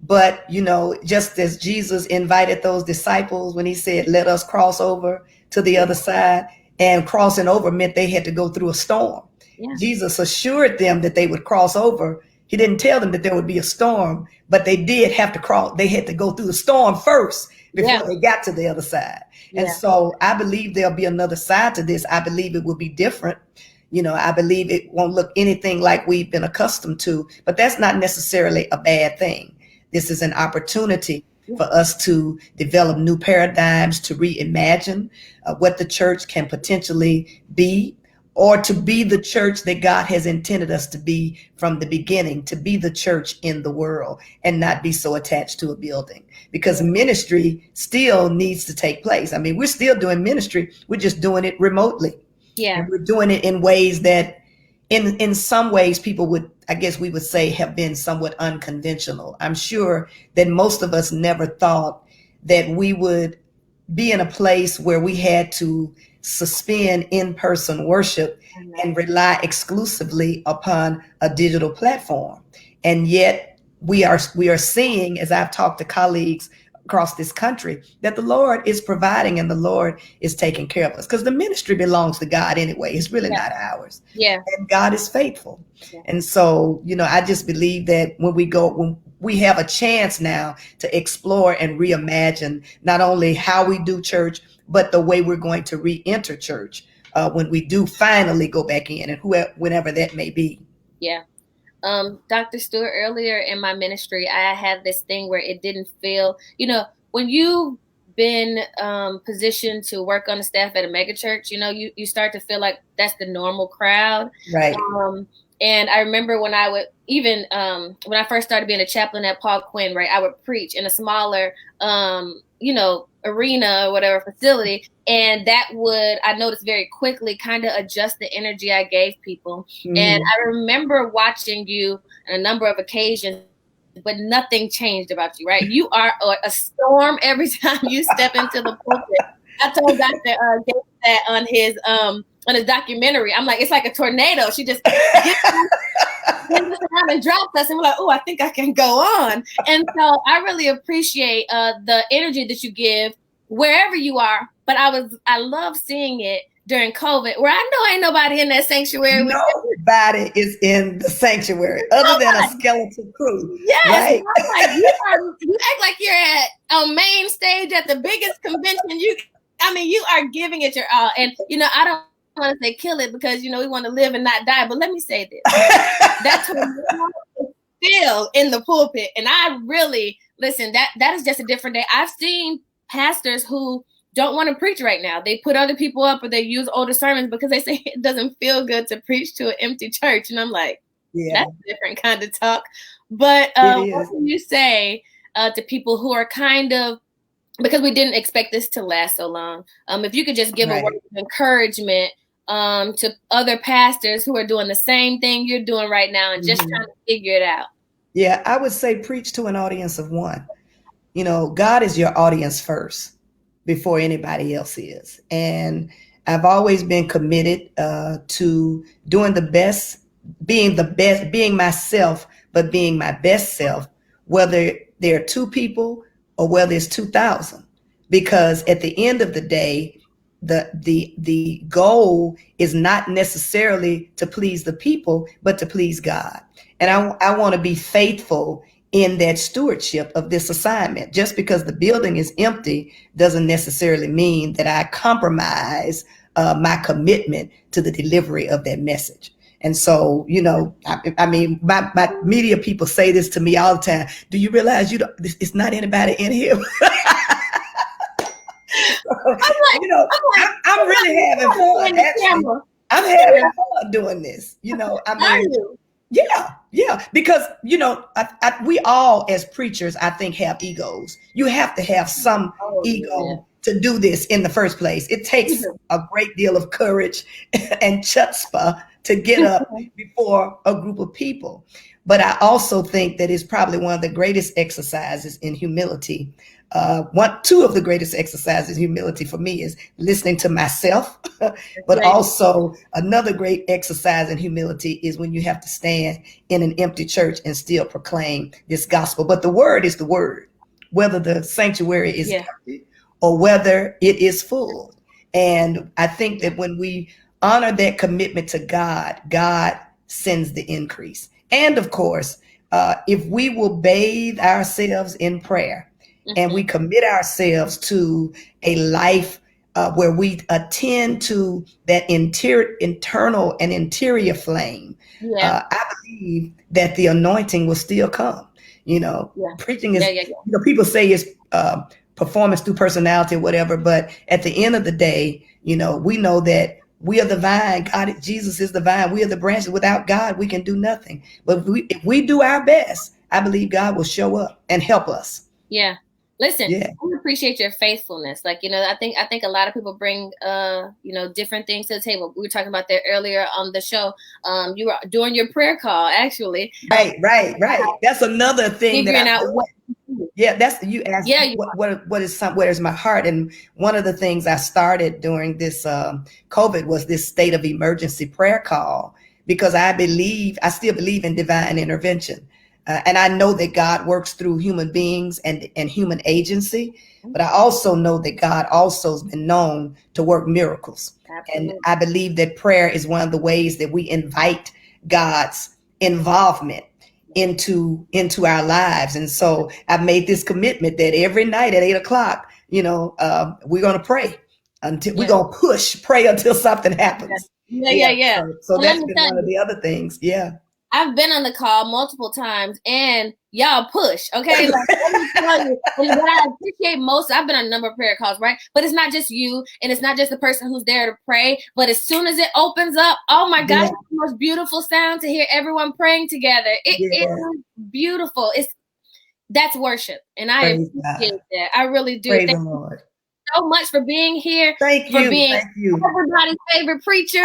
But, just as Jesus invited those disciples when he said, let us cross over to the other side, and crossing over meant they had to go through a storm. Yeah. Jesus assured them that they would cross over. He didn't tell them that there would be a storm, but they did have to cross. They had to go through the storm first before they got to the other side. Yeah. And so I believe there'll be another side to this. I believe it will be different. I believe it won't look anything like we've been accustomed to, but that's not necessarily a bad thing. This is an opportunity for us to develop new paradigms, to reimagine what the church can potentially be, or to be the church that God has intended us to be from the beginning, to be the church in the world and not be so attached to a building, because ministry still needs to take place. I mean, we're still doing ministry. We're just doing it remotely. Yeah. And we're doing it in ways that in some ways people would, I guess we would say, have been somewhat unconventional. I'm sure that most of us never thought that we would be in a place where we had to suspend in-person worship and rely exclusively upon a digital platform. And yet we are seeing, as I've talked to colleagues across this country, that the Lord is providing and the Lord is taking care of us, because the ministry belongs to God anyway. It's really not ours. Yeah. And God is faithful. Yeah. And so, I just believe that when we have a chance now to explore and reimagine not only how we do church, but the way we're going to re-enter church when we do finally go back in, and whenever that may be. Yeah. Dr. Stewart, earlier in my ministry, I had this thing where it didn't feel, when you've been positioned to work on the staff at a mega church, you start to feel like that's the normal crowd. Right. And I remember when I would when I first started being a chaplain at Paul Quinn, right, I would preach in a smaller, arena or whatever facility. And that would, I noticed very quickly, kind of adjust the energy I gave people. Mm. And I remember watching you on a number of occasions but nothing changed about you, right? You are a storm every time you step into the pulpit. I told Dr. Gates that on his documentary. I'm like, it's like a tornado. She just gets us around and drops us, and we're like, oh, I think I can go on. And so I really appreciate the energy that you give wherever you are. But I love seeing it during COVID, where I know ain't nobody in that sanctuary. Nobody is in the sanctuary other than a skeleton crew. Yes, right? Like, you act like you're at a main stage at the biggest convention. You are giving it your all. And I don't want to say kill it, because we want to live and not die. But let me say this: that's still in the pulpit, and I really listen. That is just a different day. I've seen pastors who don't want to preach right now. They put other people up, or they use older sermons because they say it doesn't feel good to preach to an empty church. And I'm like, that's a different kind of talk. But what can you say to people who are kind of, because we didn't expect this to last so long, if you could just give a word of encouragement to other pastors who are doing the same thing you're doing right now and just trying to figure it out? Yeah, I would say preach to an audience of one. God is your audience first before anybody else is. And I've always been committed to doing the best, being myself, but being my best self, whether there are 2 people or whether it's 2,000. Because at the end of the day, the goal is not necessarily to please the people, but to please God. And I want to be faithful in that stewardship of this assignment. Just because the building is empty doesn't necessarily mean that I compromise my commitment to the delivery of that message. And so, my media people say this to me all the time. Do you realize it's not anybody in here? I'm really having fun. Actually, I'm having fun doing this. Yeah, because we all as preachers, I think, have egos. You have to have some ego to do this in the first place. It takes a great deal of courage and chutzpah to get up before a group of people. But I also think that it's probably one of the greatest exercises in humility. 2 of the greatest exercises in humility for me is listening to myself, but also another great exercise in humility is when you have to stand in an empty church and still proclaim this gospel. But the word is the word, whether the sanctuary is empty or whether it is full. And I think that when we honor that commitment to God, God sends the increase. And of course, if we will bathe ourselves in prayer, and we commit ourselves to a life where we attend to that internal and interior flame, I believe that the anointing will still come. Preaching is, people say it's performance through personality or whatever, but at the end of the day, we know that we are the vine. Jesus is the vine. We are the branches. Without God, we can do nothing. But if we do our best, I believe God will show up and help us. Yeah. Listen, I appreciate your faithfulness. I think a lot of people bring, different things to the table. We were talking about that earlier on the show. You were doing your prayer call, actually. Right. That's another thing figuring out what. Yeah, that's you asked. Yeah, where's my heart? And one of the things I started during this COVID was this state of emergency prayer call, because I still believe in divine intervention. And I know that God works through human beings and human agency, but I also know that God also has been known to work miracles. Absolutely. And I believe that prayer is one of the ways that we invite God's involvement into our lives. And so I've made this commitment that every night at 8:00, we're going to pray until we're going to pray until something happens. Yeah. So that's been one of the other things. Yeah. I've been on the call multiple times, and y'all push, okay? Let me tell you, and what I appreciate most, I've been on a number of prayer calls, right? But it's not just you, and it's not just the person who's there to pray, but as soon as it opens up, oh my gosh, it's the most beautiful sound to hear everyone praying together. It is beautiful. That's worship, and I appreciate that. I really do. Praise the Lord. So much for being here. Thank you. Thank you. Everybody's favorite preacher.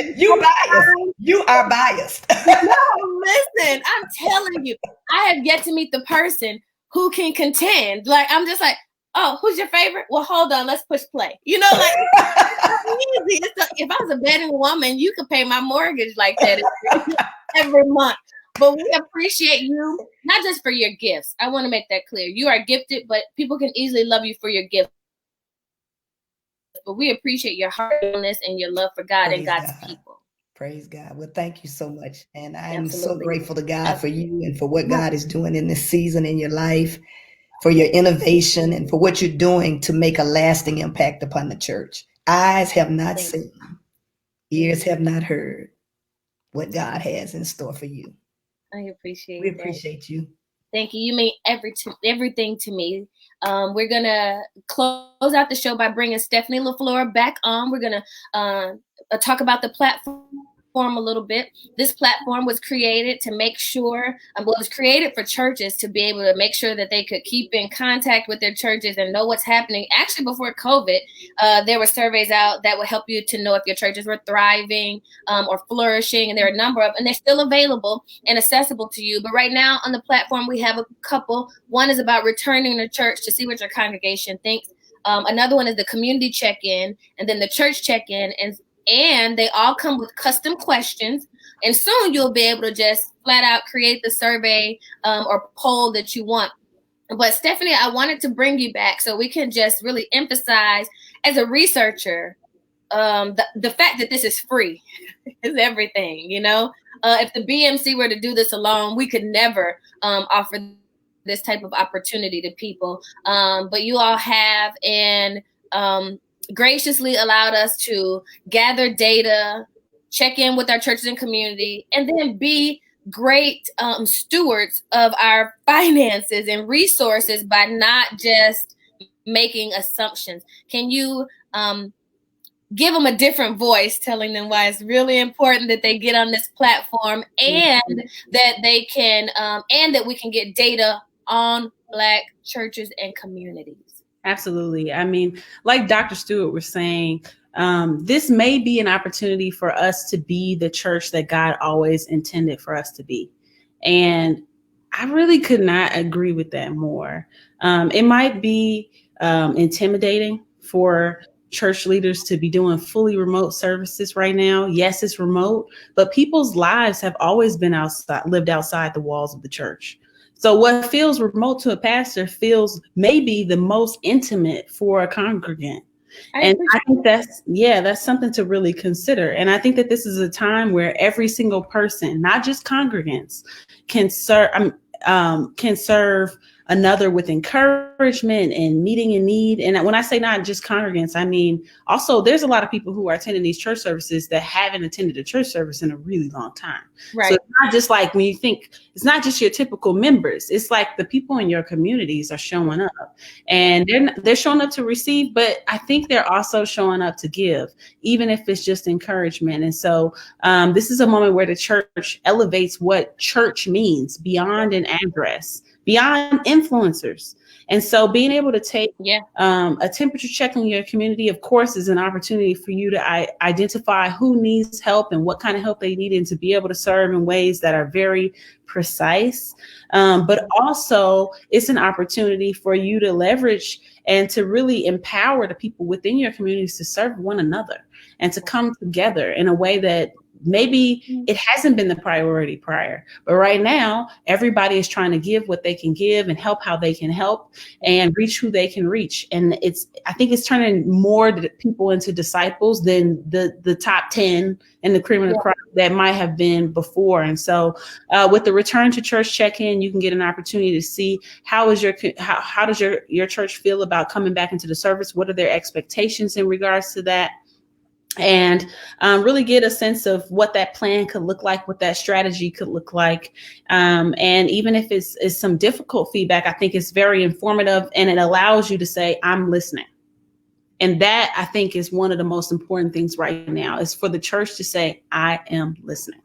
You are biased. No, Listen, I'm telling you, I have yet to meet the person who can contend. Like, I'm just like, oh, who's your favorite? Well, hold on, let's push play. You know, like, it's easy. If I was a betting woman, you could pay my mortgage like that every month. But we appreciate you, not just for your gifts. I want to make that clear. You are gifted, but people can easily love you for your gifts. But we appreciate your heartfulness and your love for God and God's people. Praise God. Well, thank you so much. And I'm so grateful to God for you and for what God is doing in this season in your life, for your innovation and for what you're doing to make a lasting impact upon the church. Eyes have not seen, ears have not heard what God has in store for you. I appreciate We appreciate you. Thank you. You mean everything to me. We're going to close out the show by bringing Stephanie LaFlora back on. We're going to talk about the platform a little bit. This platform was created to make sure, it was created for churches to be able to make sure that they could keep in contact with their churches and know what's happening. Actually, before COVID, there were surveys out that would help you to know if your churches were thriving or flourishing. And there are a number of, and they're still available and accessible to you. But right now on the platform, we have a couple. One is about returning to church to see what your congregation thinks. Another one is the community check-in, and then the church check-in, and they all come with custom questions. And soon you'll be able to just flat out create the survey or poll that you want. But Stephanie, I wanted to bring you back so we can just really emphasize, as a researcher, the fact that this is free is everything. You know, if the BMC were to do this alone, we could never offer this type of opportunity to people. But you all have, and graciously allowed us to gather data, check in with our churches and community, and then be great stewards of our finances and resources by not just making assumptions. Can you give them a different voice, telling them why it's really important that they get on this platform, and that they can, and that we can get data on Black churches and communities? Absolutely. I mean, like Dr. Stewart was saying, this may be an opportunity for us to be the church that God always intended for us to be. And I really could not agree with that more. It might be intimidating for church leaders to be doing fully remote services right now. Yes, it's remote, but people's lives have always been lived outside the walls of the church. So what feels remote to a pastor feels maybe the most intimate for a congregant. And I think that's something to really consider. And I think that this is a time where every single person, not just congregants, can serve another with encouragement and meeting a need. And when I say not just congregants, I mean, also there's a lot of people who are attending these church services that haven't attended a church service in a really long time. Right. So it's not just like when you think, it's not just your typical members. It's like the people in your communities are showing up, and they're showing up to receive, but I think they're also showing up to give, even if it's just encouragement. And so this is a moment where the church elevates what church means beyond an address, beyond influencers. And so being able to take a temperature check in your community, of course, is an opportunity for you to identify who needs help and what kind of help they need, and to be able to serve in ways that are very precise. But also it's an opportunity for you to leverage and to really empower the people within your communities to serve one another and to come together in a way that maybe it hasn't been the priority prior, but right now everybody is trying to give what they can give and help how they can help and reach who they can reach. And I think it's turning more people into disciples than the top 10 and the cream of the crop that might have been before. And so with the return to church check-in, you can get an opportunity to see how does your church feel about coming back into the service? What are their expectations in regards to that? And really get a sense of what that plan could look like, what that strategy could look like. And even if it's some difficult feedback, I think it's very informative, and it allows you to say, I'm listening. And that, I think, is one of the most important things right now, is for the church to say, I am listening.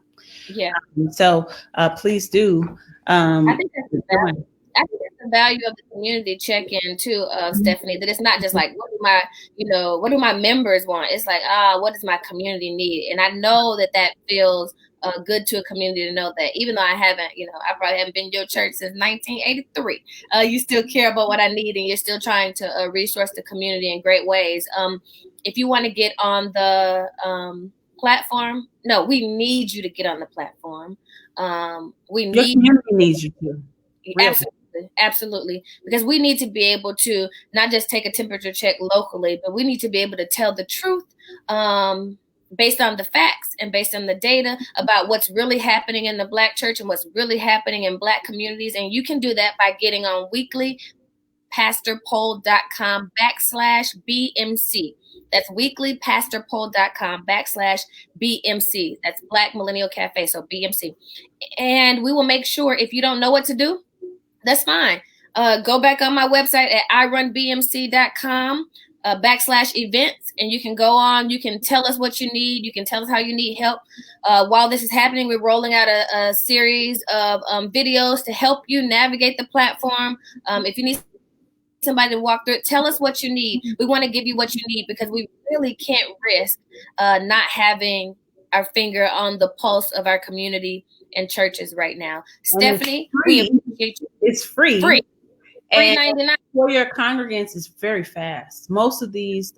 Yeah. So please do. I think that's the value of the community check-in too, Stephanie, that it's not just like, what do my members want? It's like, what does my community need? And I know that feels good to a community to know that even though I probably haven't been in your church since 1983, you still care about what I need, and you're still trying to resource the community in great ways. If you want to get on the platform, no, we need you to get on the platform. Your community needs you to. Really. Absolutely. Because we need to be able to not just take a temperature check locally, but we need to be able to tell the truth based on the facts and based on the data about what's really happening in the Black church and what's really happening in Black communities. And you can do that by getting on weeklypastorpoll.com/BMC. That's weeklypastorpoll.com/BMC. That's Black Millennial Cafe, so BMC. And we will make sure, if you don't know what to do, that's fine. Go back on my website at irunbmc.com /events, and you can go on. You can tell us what you need. You can tell us how you need help. While this is happening, we're rolling out a series of videos to help you navigate the platform. If you need somebody to walk through it, tell us what you need. We want to give you what you need because we really can't risk not having our finger on the pulse of our community and churches right now. Stephanie, we appreciate you. It's free. Free. $3.99 for your congregants is very fast. Most of these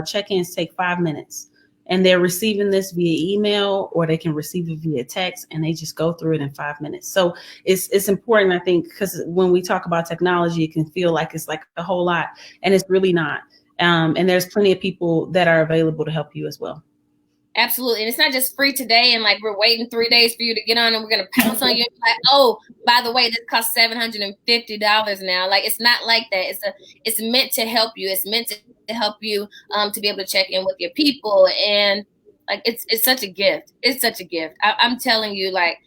check-ins take 5 minutes, and they're receiving this via email, or they can receive it via text, and they just go through it in 5 minutes. So it's important, I think, because when we talk about technology, it can feel like it's like a whole lot, and it's really not. And there's plenty of people that are available to help you as well. Absolutely. And it's not just free today and like we're waiting 3 days for you to get on and we're going to pounce on you. Like, oh, by the way, this costs $750 now. Like, it's not like that. It's meant to help you. It's meant to help you to be able to check in with your people. And like, it's such a gift. It's such a gift. I'm telling you, like,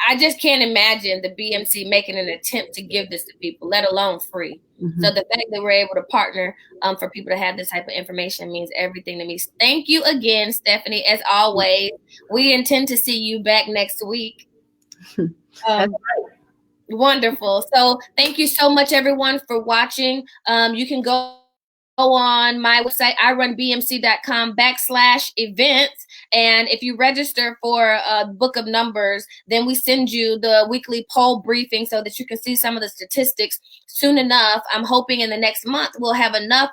I just can't imagine the BMC making an attempt to give this to people, let alone free. Mm-hmm. So the fact that we're able to partner for people to have this type of information means everything to me. Thank you again, Stephanie. As always, we intend to see you back next week. Wonderful. So thank you so much, everyone, for watching. You can go on my website, irunbmc.com /events. And if you register for Book of Numbers, then we send you the weekly poll briefing so that you can see some of the statistics soon enough. I'm hoping in the next month we'll have enough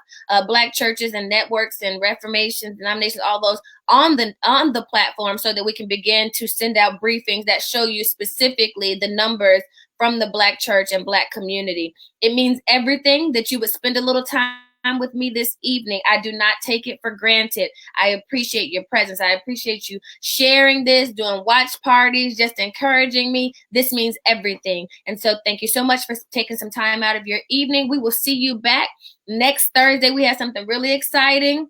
Black churches and networks and Reformations, denominations, all those on the platform so that we can begin to send out briefings that show you specifically the numbers from the Black church and Black community. It means everything that you would spend a little time with me this evening. I do not take it for granted. I appreciate your presence. I appreciate you sharing this, doing watch parties, just encouraging me. This means everything. And so thank you so much for taking some time out of your evening. We will see you back next Thursday. We have something really exciting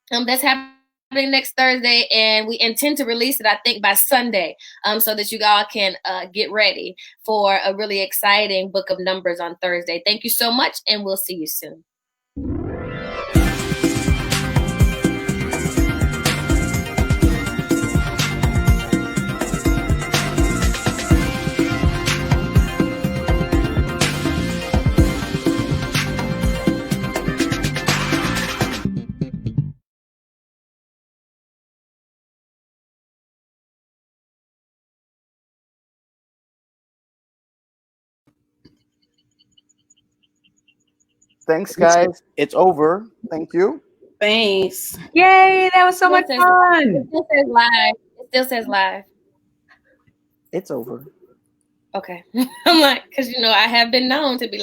that's happening next Thursday, and we intend to release it, I think, by Sunday, so that you all can get ready for a really exciting Book of Numbers on Thursday. Thank you so much, and we'll see you soon. Thanks, guys. It's over. Thank you. Thanks. Yay, that was so much fun. It still says live. It still says live. It's over. Okay. I'm like, because, I have been known to be like,